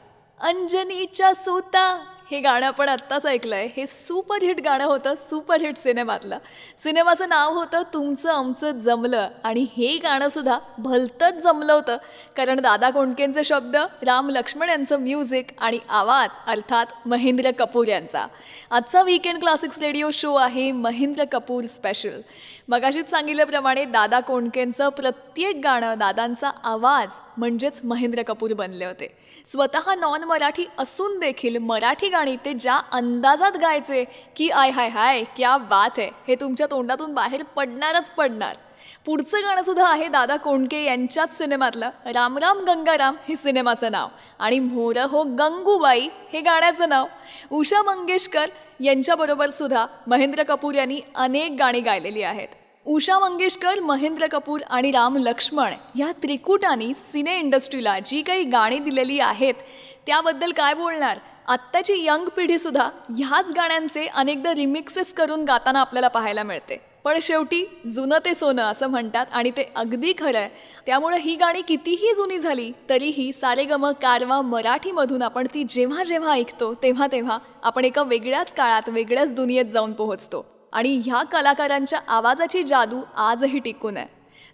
अंजनीच्या सूता हे गाणं आपण आत्ताच ऐकलंय. हे सुपरहिट गाणं होतं सुपरहिट सिनेमातलं. सिनेमाचं नाव होतं तुमचं आमचं जमलं आणि हे गाणंसुद्धा भलतंच जमलं होतं कारण दादा कोंडकेंचे शब्द, राम लक्ष्मण यांचं म्युझिक आणि आवाज अर्थात महेंद्र कपूर यांचा. आजचा वीकेंड क्लासिक्स रेडिओ शो आहे महेंद्र कपूर स्पेशल. मगाशीच सांगितल्याप्रमाणे दादा कोंडकेंचं प्रत्येक गाणं, दादांचा आवाज म्हणजेच महेंद्र कपूर बनले होते. स्वतः नॉन मराठी असून देखील मराठी गाणी ते ज्या अंदाजात गायचे की आय हाय हाय क्या बात है, हे तुमच्या तोंडातून बाहेर पडणारच पडणार. पुढचं गाणं सुद्धा आहे दादा कोंडके यांच्याच सिनेमातलं. राम राम गंगाराम हे सिनेमाचं नाव आणि मोर हो गंगूबाई हे गाण्याचं नाव. उषा मंगेशकर यांच्याबरोबर सुद्धा महेंद्र कपूर यांनी अनेक गाणी गायलेली आहेत. उषा मंगेशकर, महेंद्र कपूर आणि राम लक्ष्मण या त्रिकुटांनी सिने इंडस्ट्रीला जी काही गाणी दिलेली आहेत त्याबद्दल काय बोलणार. आत्ताची यंग पिढीसुद्धा ह्याच गाण्यांचे अनेकदा रिमिक्सेस करून गाताना आपल्याला पाहायला मिळते. पण शेवटी जुनं ते सोनं असं म्हणतात आणि ते अगदी खरं आहे. त्यामुळे ही गाणी कितीही जुनी झाली तरीही सारेगम कारवा मराठीमधून आपण ती जेव्हा जेव्हा ऐकतो तेव्हा तेव्हा आपण एका वेगळ्याच काळात, वेगळ्याच दुनियेत जाऊन पोहोचतो. आणि ह्या कलाकारांच्या आवाजाची जादू आजही टिकून आहे.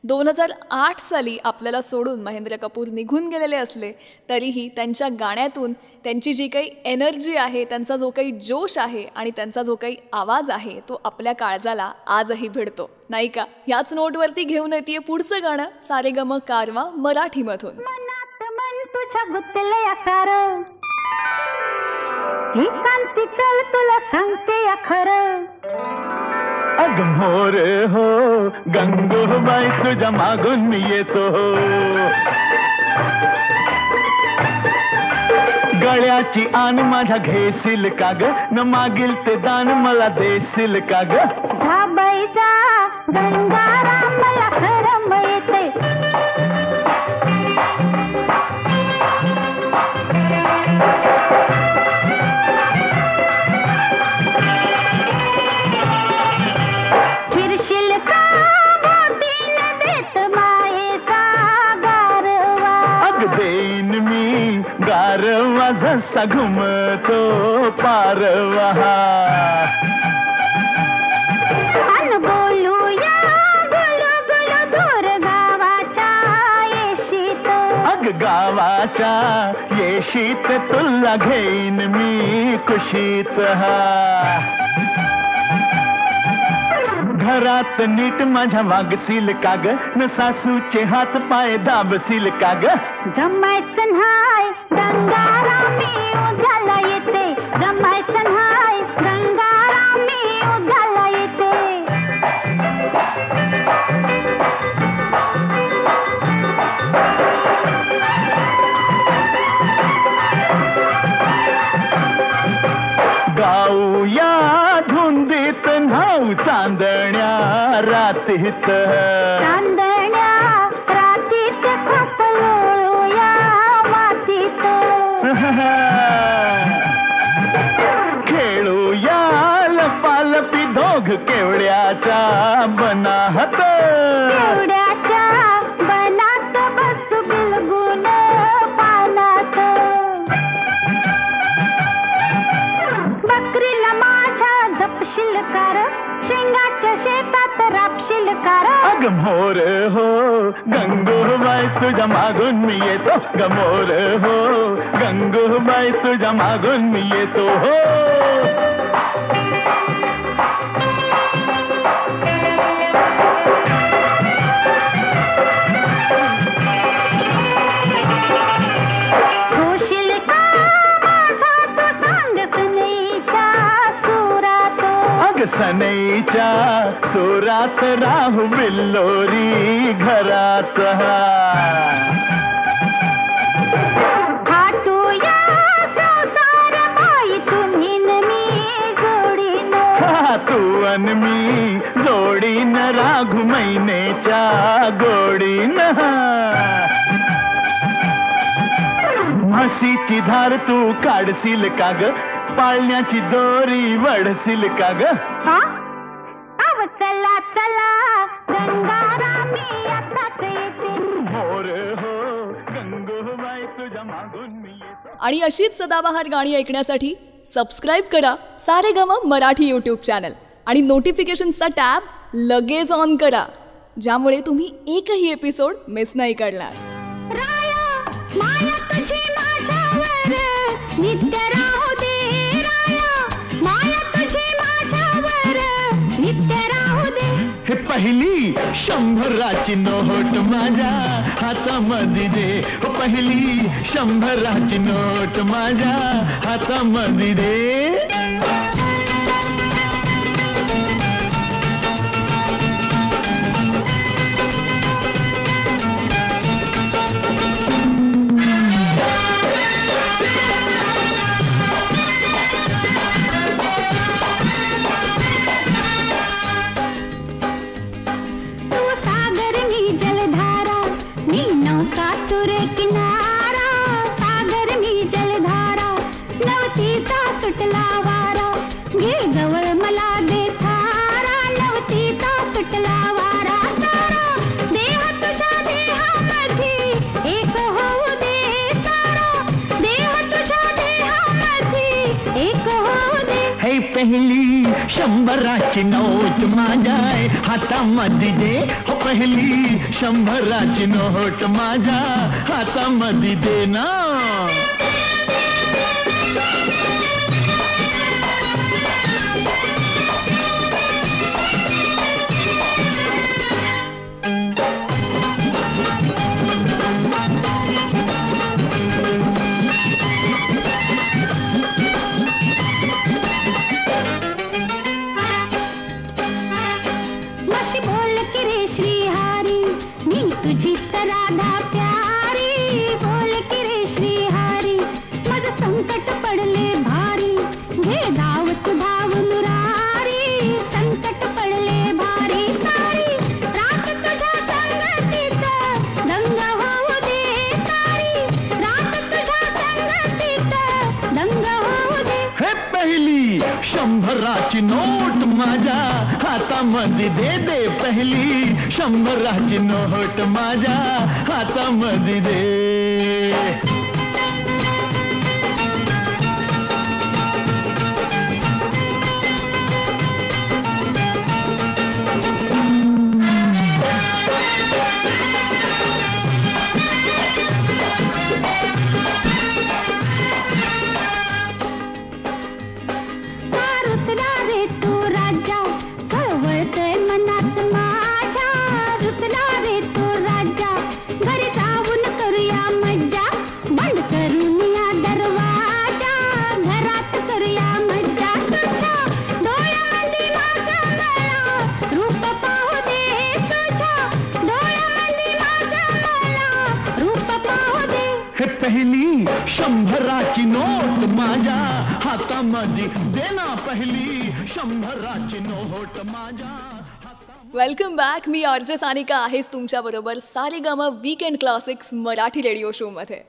2008 साली आपल्याला सोडून महेंद्र कपूर निघून गेलेले असले तरीही त्यांच्या गाण्यातून त्यांची जी काही एनर्जी आहे, त्यांचा जो काही जोश आहे आणि त्यांचा जो काही आवाज आहे तो आपल्या काळजाला आजही भिडतो, नाही का. ह्याच नोटवरती घेऊन येते पुढचं गाणं सारेगम कारवा मराठीमधून. मनात मन तुझ्या गुंतले आकार, ही कांती चल तुला सांगते या खरं. अग मोर हो गंगूबाई तुझ्या मागून मी येतो. गळ्याची आन माझ्या घेशील का ग, न मागील ते दान मला देशील का ग. धाबाईचा गंगाराम मला खरं मिळते. जसा घुमतो पारवा अन बोलूया गुलू गुलू दूर गावाच्या येशीत. अग गावाच्या येशीत तुला घेईन मी कुशीत. घरात नीट माझ्या वागशील का ग, न सासूचे हात पाय दाबशील का ग. जमायचं न्हाय गंगारामी उजाला येते, जमायचं न्हाय गंगारामी उजाला येते. गाऊया धुंदीत न्हाऊ चांदण्या रातीत. चांदण्या रातीत खपलोळूया वातीत. खेळूया लपालपी दोघ केवड्याच्या बनाहत. केवड्याच्या बनात बसू बिलगून पानात. बकरीला माझ्या जपशील कार, शेंगाच्या शेतात रापशील कार. अग मोर हो गंगूबाई तुझ्या मागून मी येतो. ग मोर हो गंगूबाई तुझ्या मागून मी येतो. हो सनईच्या सुरात राहू बिल्लोरी घरात. हाटूया संसार बाई तुम्ही मी जोडीन. तू अन मी जोडीन राघू महिनेच्या गोडीन. म्हशीची धार तू काढशील का ग, पाळण्याची दोरी वडशील का ग. अव चला चला गंगारामी आताच येते. मोर हो गंगूबाई तुझ्या मागून मी येतो. आणि अशीच सदाबहार गाणी ऐकण्यासाठी सबस्क्राईब करा सारेगम मराठी यूट्यूब चॅनल आणि नोटिफिकेशन्सचा टॅब लगेच ऑन करा, ज्यामुळे तुम्ही एकही एपिसोड मिस नाही करणार. माया तुझी माझ्यावर नित्य राहू दे, राया माया तुझी माझ्यावर नित्य राहू दे. हे पहिली 100ची नोट माझ्या हातामध्ये दे, हो पहिली 100ची नोट माझ्या हातामध्ये दे. पहिली 100ची नोट माझ्या हातामध्ये दे, हो पहिली 100ची नोट माझ्या हातामध्ये दे ना. ची नोट माझ्या हातामध्ये दे दे, पहिली 100ची नोट माझ्या हातामध्ये दे. पहिली 100ची नोट माझ्या हातामध्ये दे ना, पहिली 100ची नोट माझ्या. Welcome back. मी आरजे सानिका आहेस तुमच्याबरोबर Saregama weekend classics Marathi radio शोमध्ये.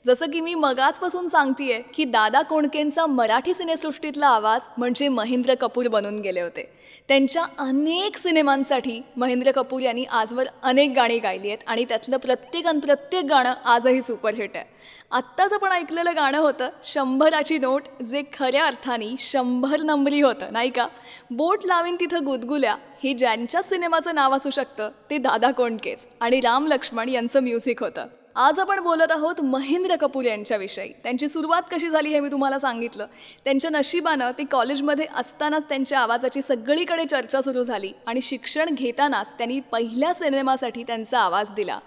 जसं की मी मगाचपासून सांगतेय की दादा कोंडकेंचा मराठी सिनेसृष्टीतला आवाज म्हणजे महेंद्र कपूर बनून गेले होते. त्यांच्या अनेक सिनेमांसाठी महेंद्र कपूर यांनी आजवर अनेक गाणी गायली आहेत आणि त्यातलं प्रत्येक गाणं आजही सुपरहिट आहे. आत्ताच आपण ऐकलेलं गाणं होतं 100ची नोट, जे खऱ्या अर्थाने 100 नंबरी होतं, नाही का. बोट लावीन तिथं गुदगुल्या हे ज्यांच्या सिनेमाचं नाव असू शकतं ते दादा कोंडकेच आणि राम लक्ष्मण यांचं म्युझिक होतं. आज आपण बोलत आहोत महेंद्र कपूर यांच्याविषयी. त्यांची सुरुवात कशी झाली हे मी तुम्हाला सांगितलं. त्यांच्या नशिबानं ते कॉलेजमध्ये असतानाच त्यांच्या आवाजाची सगळीकडे चर्चा सुरू झाली आणि शिक्षण घेतानाच त्यांनी पहिल्या सिनेमासाठी त्यांचा आवाज दिला.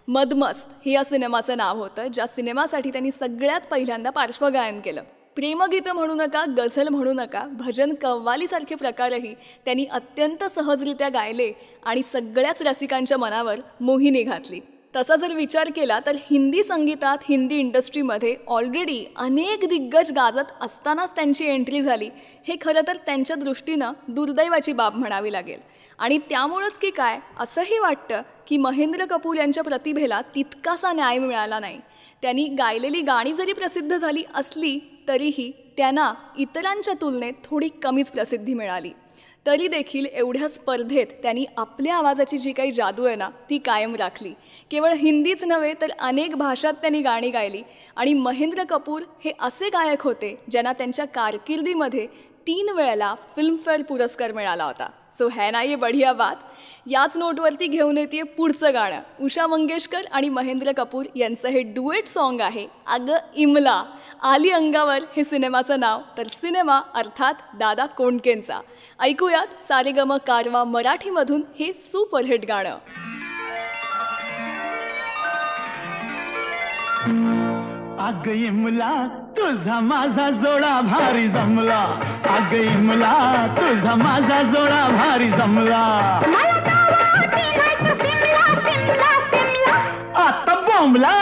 मदमस्त हे या सिनेमाचं नाव होतं, ज्या सिनेमासाठी त्यांनी सगळ्यात पहिल्यांदा पार्श्वगायन केलं. प्रेमगीतं म्हणू नका, गझल म्हणू नका, भजन कव्वालीसारखे प्रकारही त्यांनी अत्यंत सहजरित्या गायले आणि सगळ्याच रसिकांच्या मनावर मोहिनी घातली. तसा जर विचार केला तर हिंदी संगीतात, हिंदी इंडस्ट्रीमध्ये ऑलरेडी अनेक दिग्गज गाजत असतानाच त्यांची एंट्री झाली, हे खरं तर त्यांच्या दृष्टीनं दुर्दैवाची बाब म्हणावी लागेल. आणि त्यामुळंच की काय असंही वाटतं की महेंद्र कपूर यांच्या प्रतिभेला तितकासा न्याय मिळाला नाही. त्यांनी गायलेली गाणी जरी प्रसिद्ध झाली असली तरीही त्यांना इतरांच्या तुलनेत थोडी कमीच प्रसिद्धी मिळाली. तरी देखील एवढ्या स्पर्धेत त्यांनी आपल्या आवाजाची जी काही जादू आहे ना ती कायम राखली. केवळ हिंदीच नव्हे तर अनेक भाषात त्यांनी गाणी गायली. आणि महेंद्र कपूर हे असे गायक होते ज्यांना त्यांच्या कारकिर्दीमध्ये 3 वेळेला फिल्मफेअर पुरस्कार मिळाला होता. सो है ना ये बढ़िया बात. याच नोटवरती घेऊन येते पुढचं गाणं. उषा मंगेशकर आणि महेंद्र कपूर यांचं हे डुएट सॉन्ग आहे अगं इमला. आली अंगावर हे सिनेमाचं नाव, तर सिनेमा अर्थात दादा कोंडकेंचा. ऐकूयात सारेगम कारवा मराठीमधून हे सुपरहिट गाणं. अग इमला तुझा माझा जोडा भारी जमला. अग इमला तुझा माझा जोडा भारी जमला. आता बोंबला.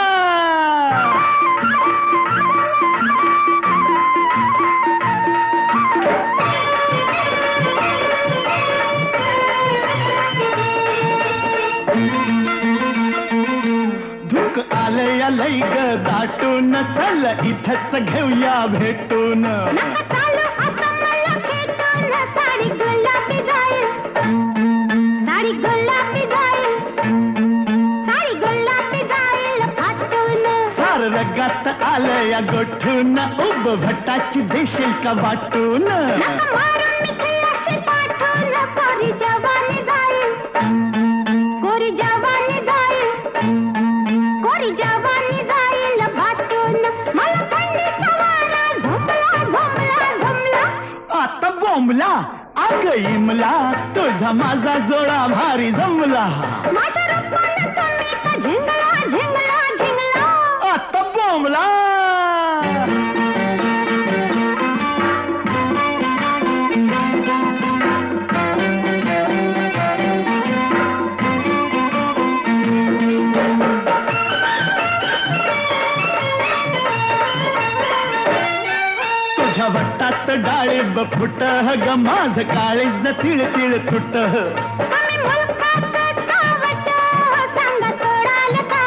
आलया लई ग दाटून चल इथंच घेऊया भेटून. साडी गुलाबी जाईल, साडी गुलाबी जाईल, साडी गुलाबी जाईल फाटून. सार रगात आलया गोठून उब भटाची देशील का वाटून. मारून मी खिल्लाशी पाठवून कोरी जवानी जाईल, कोरी जवानी जाईल, कोरी जवानी जाईल भाटून. मला थंडीचा वारा झोपला झोमला झोमला. आता बोंबला. अग इमला तुझा माझा जोडा भारी जमला. माझ्या रूपानं तुम्ही का झिंगला झिंगला झिंगला. आता बोंबला. तुझ्या वट्टात डाळिंब फुट ग माझ काळीज तिळ तिळ तुट. आम्ही मुलखात सावट सांगा सोडाल का,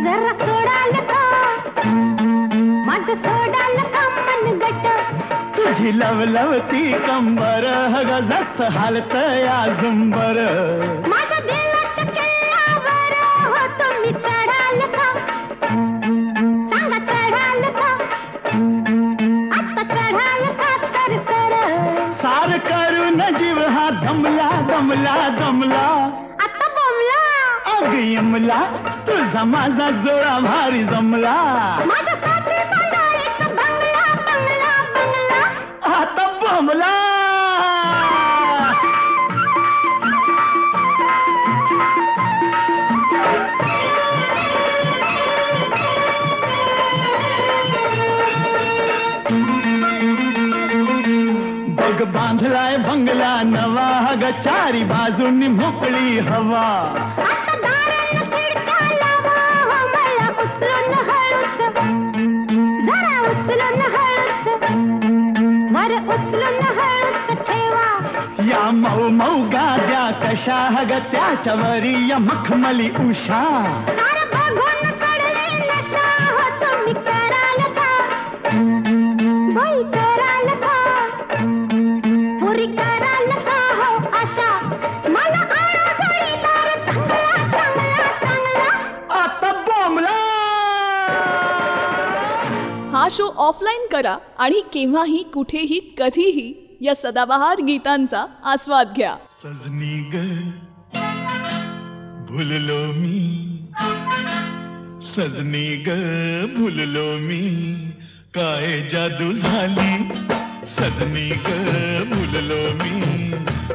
जरा सोडाल का, माझं सोडाल का मन गट. तुझी लवलवती कंबर ग जस हालत या झुंबर. माझ्या दिलाच्या किल्ल्यावर हो तुम्ही चढाल का, सांगा चढाल का, आता चढाल का तर कर. सार करून जीव हा दमला दमला दमला. आता बोंबला. अग इमला तुझा माझा जोडा भारी जमला. माझ्यासाठी बांधा एक बंगला बंगला बंगला. आता बोंबला. बग बांधलाय बंगला नवा ग चारी बाजूनी मोकळी हवा. आता दारानं खिडक्या लावा हो मला उचलून हळूच, जरा उचलून हळूच, वर उचलून हळूच ठेवा. या मऊ मऊ गाद्या कशा ग त्याच्यावरी या मखमली उषा. सारं बघून कडले नशा हो तुम्ही कराल का, बाई कराल का, पुरी कराल का हो आशा. मला आणा जोडीदार चांगला चांगला चांगला. आता बोंबला. हा शो ऑफलाईन करा आणि केव्हाही कुठेही कधीही या सदाबहार गीतांचा आस्वाद घ्या. सजनी ग भुललो मी, सजनी ग भुललो मी, काय जादू झाली. सजनी ग भुललो मी,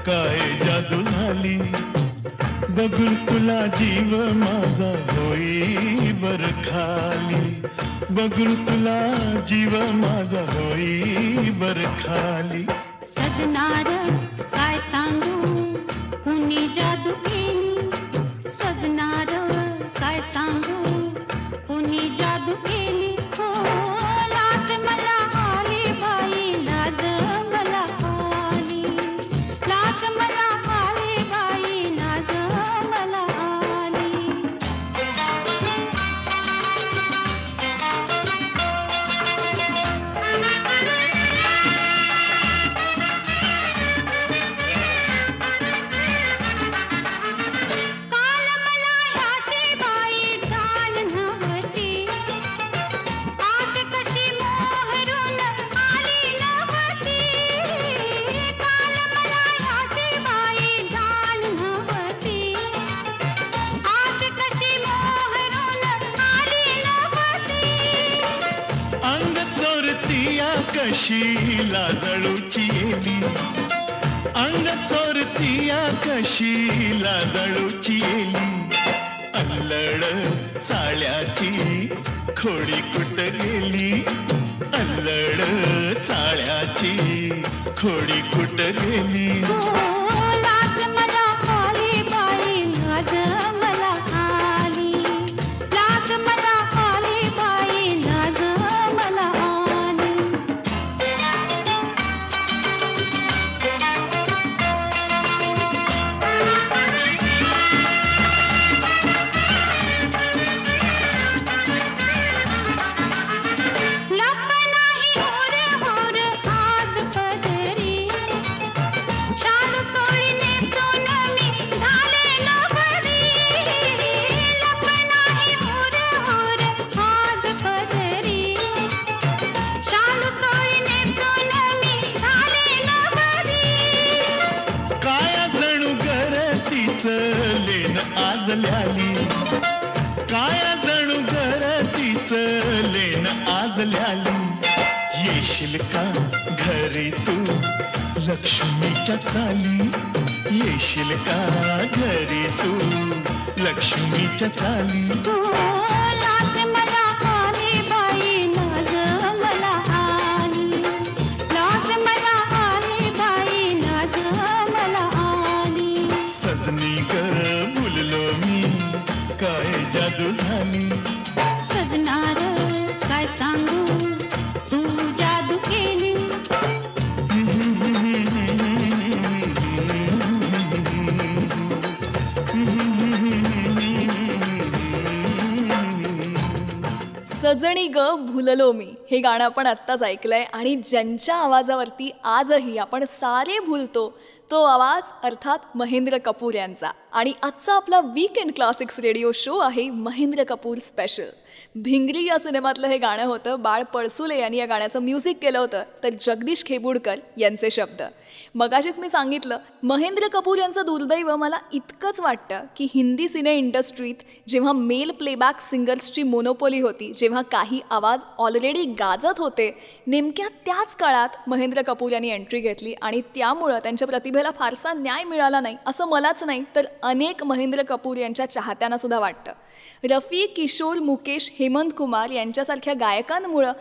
काय जादू झाली. बघून तुला जीव माझा होई बर खाली. बघून तुला जीव माझा होई बर खाली. सजनार काय सांगू कुणी जादू केली. सजनार काय सांगू कुणी जादू केली. हो लाज मला आली बाई, लाज मला आली, लाज मला आली बाई, लाज मला आली. या कशी लाजळूची येली, अंग चोरती या कशी लाजळूची येली. अल्लड चाळ्याची खोडी कुठ गेली, अल्लड चाळ्याची खोडी कुठ गेली. लाज मला आली बाई, लाज मला आली, लाज मला आली बाई, लाज मला आली. लेन आज ल्याली, काया जणू घरतीच लेन आज ल्याली. येशील का घरी तू लक्ष्मीच्या चाली, येशील का घरी तू लक्ष्मीच्या चाली. लाज मला आली बाई, लाज मला आली, लाज मला आली बाई, लाज मला आली. सजनी ग भुललो मी, काय जादू झाली. सजनार काय सांगू, तू जादू केली. सजणी ग भुललो मी हे गाणं आपण आत्ताच ऐकलंय आणि ज्यांच्या आवाजावरती आजही आपण सारे भुलतो तो आवाज अर्थात महेंद्र कपूर यांचा. आणि आजचा आपला वीकेंड क्लासिक्स रेडिओ शो आहे महेंद्र कपूर स्पेशल. भिंगरी या सिनेमातलं हे गाणं होतं. बाळ पळसुले यांनी या गाण्याचं म्युझिक केलं होतं, तर जगदीश खेबुडकर यांचे शब्द. मगाशीच मी सांगितलं महेंद्र कपूर यांचं दुर्दैव मला इतकंच वाटतं की हिंदी सिने इंडस्ट्रीत जेव्हा मेल प्लेबॅक सिंगर्सची मोनोपोली होती, जेव्हा काही आवाज ऑलरेडी गाजत होते, नेमक्या त्याच काळात महेंद्र कपूर यांनी एंट्री घेतली आणि त्यामुळं त्यांच्या प्रतिभेला फारसा न्याय मिळाला नाही असं मलाच नाही तर अनेक महेंद्र कपूर यांच्या चाहत्यांना सुद्धा वाटतं. रफी, किशोर, मुकेश, हेमंत कुमार यांच्यासारख्या गायकांमुळं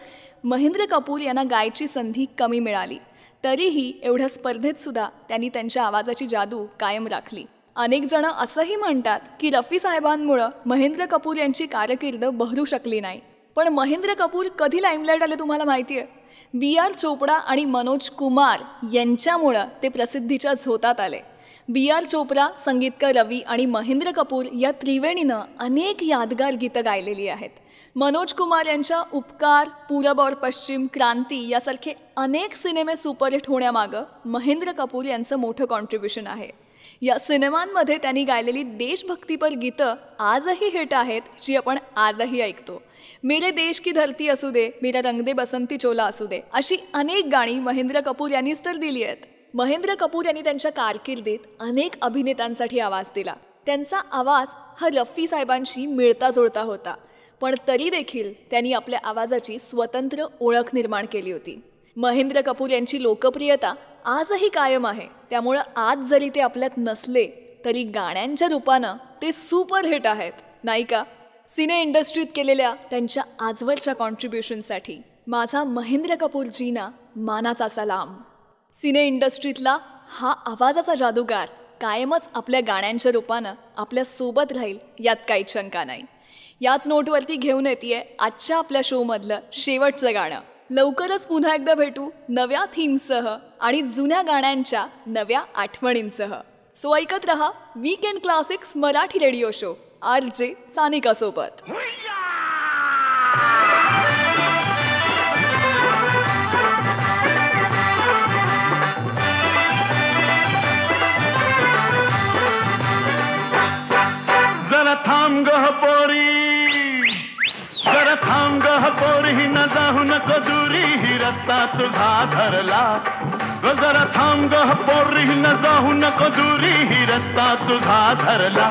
महेंद्र कपूर यांना गायची संधी कमी मिळाली. तरीही एवढ्या स्पर्धेत सुद्धा त्यांनी त्यांच्या आवाजाची जादू कायम राखली. अनेक जण असंही म्हणतात की रफी साहेबांमुळं महेंद्र कपूर यांची कारकीर्द बहरू शकली नाही. पण महेंद्र कपूर कधी लाईमलाईट आले तुम्हाला माहिती आहे? B.R. चोपडा आणि मनोज कुमार यांच्यामुळं ते प्रसिद्धीच्या झोतात आले. B.R. चोपडा, संगीतकार रवी आणि महेंद्र कपूर या त्रिवेणीनं अनेक यादगार गीतं गायलेली आहेत. मनोज कुमार यांच्या उपकार, पूरब और पश्चिम, क्रांती यासारखे अनेक सिनेमे सुपरहिट होण्यामागं महेंद्र कपूर यांचं मोठं कॉन्ट्रीब्युशन आहे. या सिनेमांमध्ये त्यांनी गायलेली देशभक्तीपर गीतं आजही हिट आहेत, जी आपण आजही ऐकतो. मेरे देश की धरती असू दे, मेरा रंग दे बसंती चोला असू दे, अशी अनेक गाणी महेंद्र कपूर यांनीच तर दिली आहेत. महेंद्र कपूर यांनी त्यांच्या कारकिर्दीत अनेक अभिनेत्यांसाठी आवाज दिला. त्यांचा आवाज हा रफी साहेबांशी मिळता जुळता होता, पण तरी देखील त्यांनी आपल्या आवाजाची स्वतंत्र ओळख निर्माण केली होती. महेंद्र कपूर यांची लोकप्रियता आजही कायम आहे. त्यामुळं आज जरी ते आपल्यात नसले तरी गाण्यांच्या रूपानं ते सुपरहिट आहेत, नाही का? सिने इंडस्ट्रीत केलेल्या त्यांच्या आजवरच्या कॉन्ट्रीब्युशनसाठी माझा महेंद्र कपूरजींना मानाचा सलाम. सिने इंडस्ट्रीतला हा आवाजाचा जादूगार कायमच आपल्या गाण्यांच्या रूपानं आपल्या सोबत राहील यात काहीच शंका नाही. याच नोटवरती घेऊन येतेय आजच्या आपल्या शोमधलं शेवटचं गाणं. लवकरच पुन्हा एकदा भेटू नव्या थीमसह आणि जुन्या गाण्यांच्या नव्या आठवणींसह. सो ऐकत रहा weekend classics Marathi radio show RJ Sanika सोबत. जरा थांब गं पोरी, जरा थांब गं पोरी, न जाऊ नको दुरी, ही रस्ता तुझा धरला. जरा थांब गं पोरी, न जाऊ नको दुरी, ही रस्ता तुझा धरला.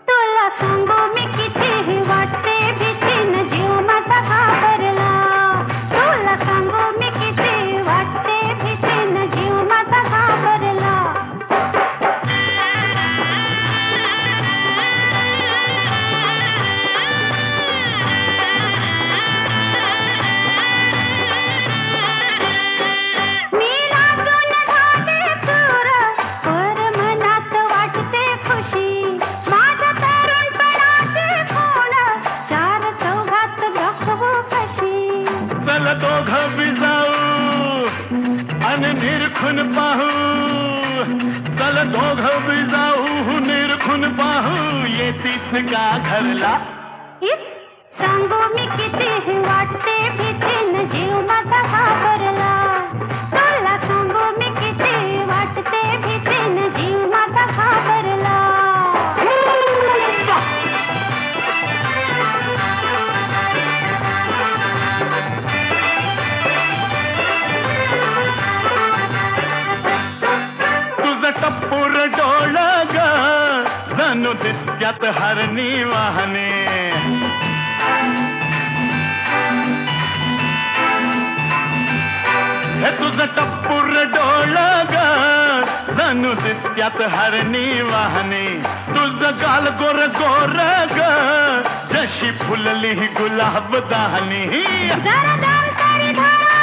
तुला सांगू मी कितीही वाटते भीती, न जीव माझा घाबरला. तुला सांगू बी जाऊ आणि निरखून पाहू, चल दोघ बी जाऊ निरखून पाहू, येतीस का घरला? सांगू मी किती वाटते भीतीन जीव माझा घाबरला, तुला सांगू मी किती वाटते भीतीन जीव माझा घाबरला. तुझं टप्पूर डोळ ग जणू दिसत्यात हरणी वाहने, हे तुझं टप्पूर डोळ ग जणू दिसत्यात हरणी वाहने, तुझं गाल गोर गोर ग जशी फुलली गुलाब दाहनी. जरा दाम तारी धारा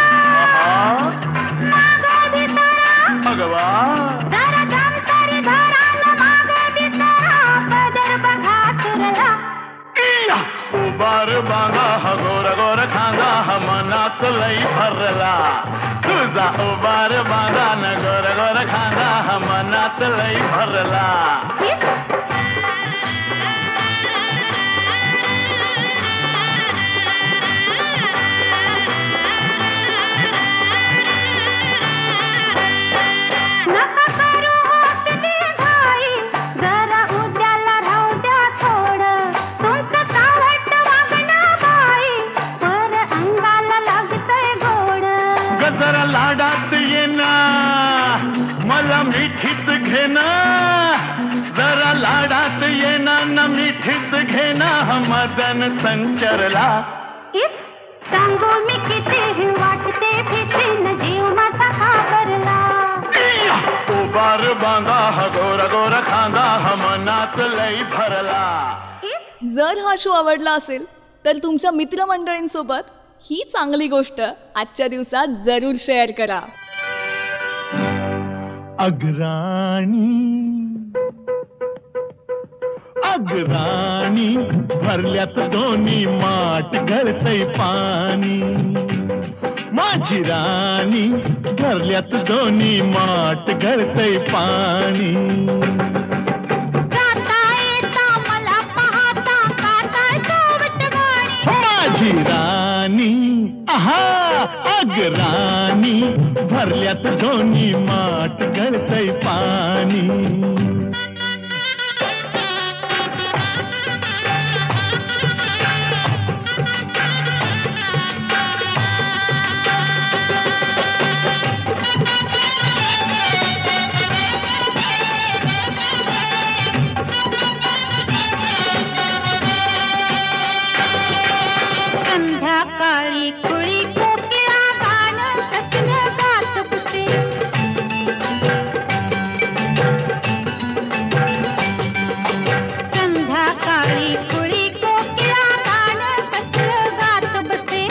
मागं भितरा, भगवा जरा दाम तारी धारा मागं भितरा, पदर बघा तुरला. उबार बांगा हा गोर गोर खांगा हा मनात लई भरला, तुझा उबार बांगा न गोर गोर खांगा हा मनात लई भरला. नका करू होत निघाई, जरा उद्याला राहू द्या थोडं, तुमचं चावट वागणं बाई, पर अंगाला लागतंय गोड. गजरा लाडात येना मला मिठीत घेना, जरा लाडात येना न मिठीत घेना, मदन संचरला. सांगू मी किती वाटते भीतीन जीव माझा घाबरला. उबार बांगा हा गोर गोर खांगा हा मनात लई भरला. जर हा शो आवडला असेल तर तुमच्या मित्रमंडळींसोबत ही चांगली गोष्ट आजच्या दिवसात जरूर शेअर करा. अग्राणी अग्राणी भरल्यात दोन्ही माठ गळतय पाणी, माझी राणी भरल्यात दोन्ही माठ गळतय पाणी. गाता येता मला पाहता काताय चोवटवाणी, माझी राणी आहा अग्राणी भरल्यात दोन्ही माठ गळतय पाणी. संध्याकाळी कुळी कोकिळा गाणं कसलं गात बसे, संध्याकाळी कुळी कोकिळा गाणं कसलं गात बसे.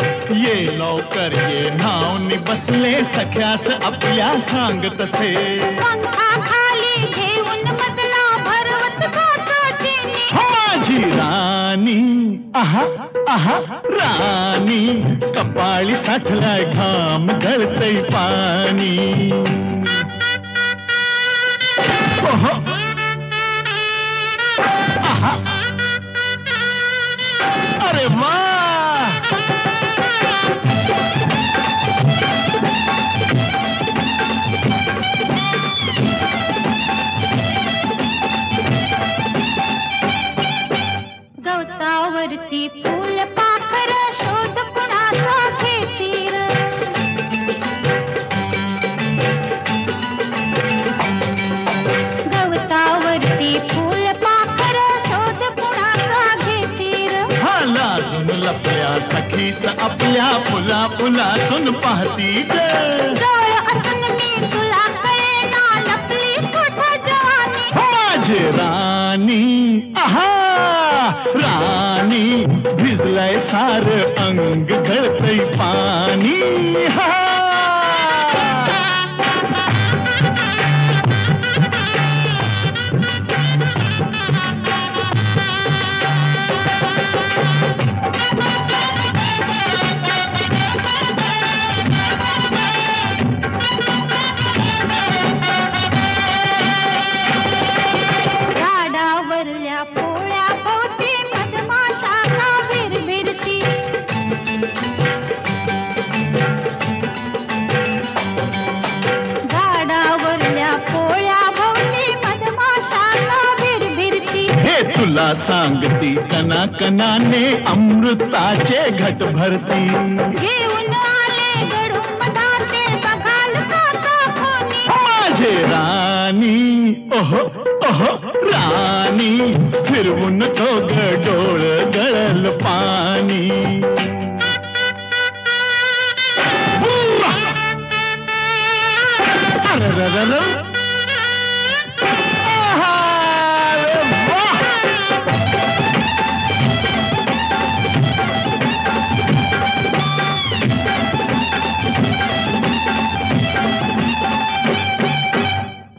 ये लवकर ये नावनी बसले सख्यास आपल्या सांग तसे, पंखाखाली घेऊन मजला भरवत गात चिनी. माझी राणी आहा आहा राणी कपाळी साठलाय घाम गळतय पाणी. ओहो आहा अरे वा गवतावरती फूल पाखर शोध कुणाचा घेतील, गवतावरती फूल पाखर शोध कुणाचा घेतील. हा लाजून लपल्या सखीस आपल्या फुला फुलातून पाहती ग, जवळ असून मी तुला कळेना लपली कुठं जवानी. माझी राणी आहा राणी भिजलंय सार अंग गळतय पाणी. हा तुला सांगती कना कनाने अमृताचे घट भरती घेऊन आले गडून मधाचे बघाल काका कोणी माझे राणी ओहो ओहो राणी फिरवून तो गडोळ गळल पाणी अरररर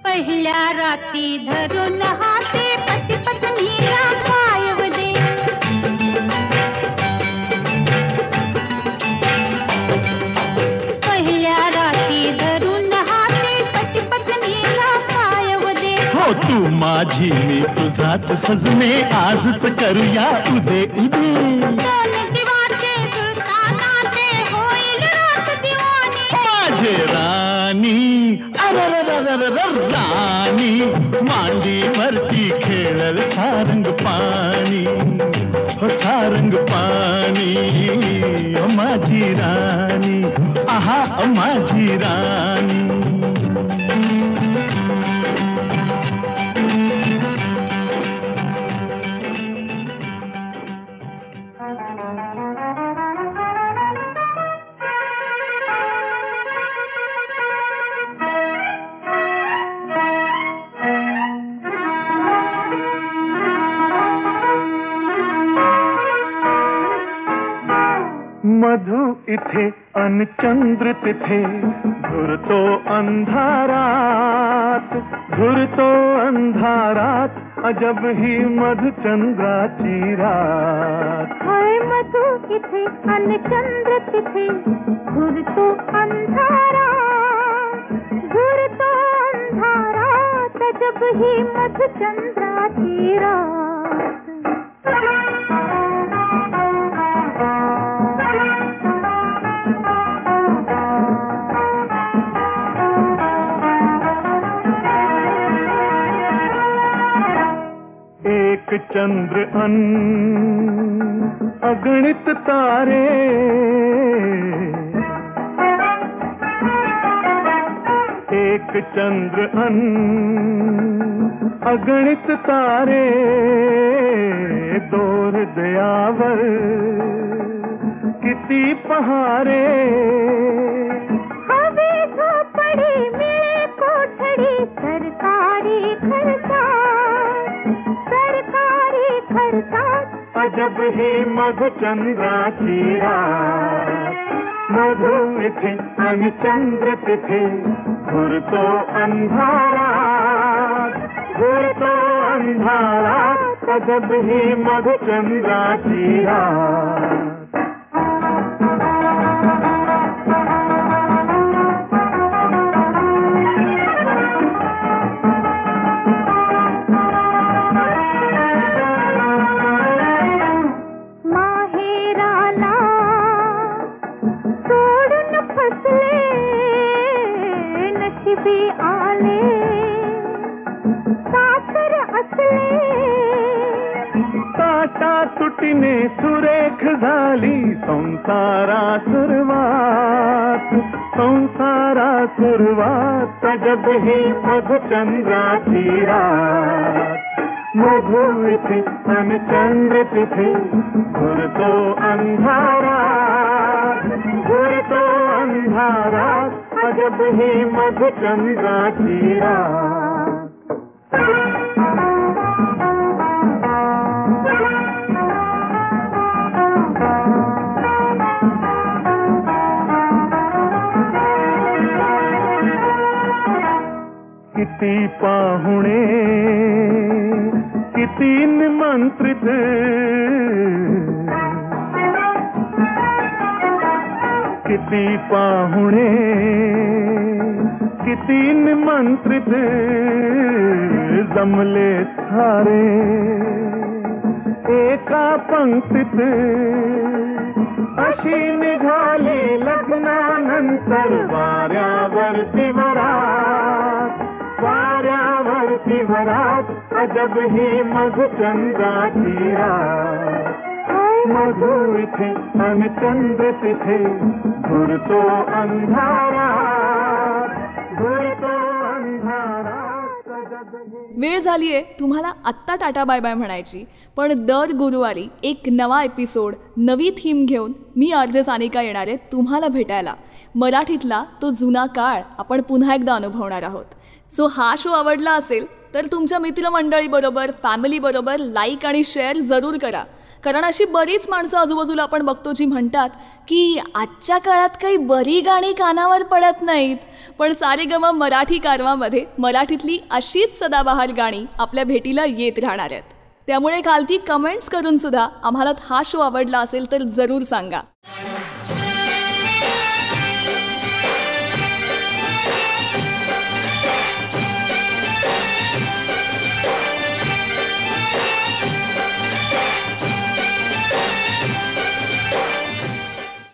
पहिल्या रात्री धरून हाते पती पत्नीला पायव दे पहिल्या रात्री धरून हाते पती पत्नीला पायव दे हो तू माझी मी तुझाच सजने आजच करूया उदे उदे दोन दिवाचे जुळता नाते होईल रात दिवाणी माझे राणी अरररररर राणी मांडीवरती खेळल सारंग पाणी हो सारंग पाणी ओ माझी राणी आहा ओ माझी राणी मधु इथे अन चंद्र तिथे घुरतो अंधारात अजब ही मधुचंद्राची रात हाय मधु इथे अन चंद्र तिथे घुरतो अंधारात अजब ही मधुचंद्राची रात एक चंद्र अगणित तारे एक चंद्र अगणित तारे दोर दयावर किती पहारे हवे झोपडी मिळे कोठडी सरकारी खर्चात अजब ही मधुचंद्राची रात मधु इथे आणि चंद्र तिथे घुरतो अंधारात अजब ही मधुचंद्राची रात आले सासर असले ताटा तुटीने सुरेख झाली संसारा सुरुवात अजब ही मधुचंद्राची रात मधु इथे आणि चंद्र तिथे घुरतो अंधारात अजब ही मधुचंद्राची रात किती पाहुणे किती निमंत्रित किती पाहुणे किती निमंत्रित जमले सारे एका पंक्तीत अशी निघाली लग्नानंतर वाऱ्यावरती वरात गजब ही मधुचंद्राची रात. मधु इथे अन चंद्र तिथे घुरतो अंधारात, घुरतो अंधारात गजब ही. वेळ झालीये तुम्हाला आत्ता टाटा बाय बाय म्हणायची, पण दर गुरुवारी एक नवा एपिसोड नवी थीम घेऊन मी आरजे सानिका येणार आहे तुम्हाला भेटायला. मराठीतला तो जुना काळ आपण पुन्हा एकदा अनुभवणार आहोत. सो हा शो आवडला असेल तर तुमच्या मित्रमंडळीबरोबर फॅमिलीबरोबर लाईक आणि शेअर जरूर करा, कारण अशी बरीच माणसं आजूबाजूला आपण बघतो जी म्हणतात की आजच्या काळात काही बरी गाणी कानावर पडत नाहीत, पण सारेगम मराठी कारवामध्ये मराठीतली अशीच सदाबहार गाणी आपल्या भेटीला येत राहणार आहेत. त्यामुळे खालती कमेंट्स करून सुद्धा आम्हाला हा शो आवडला असेल तर जरूर सांगा.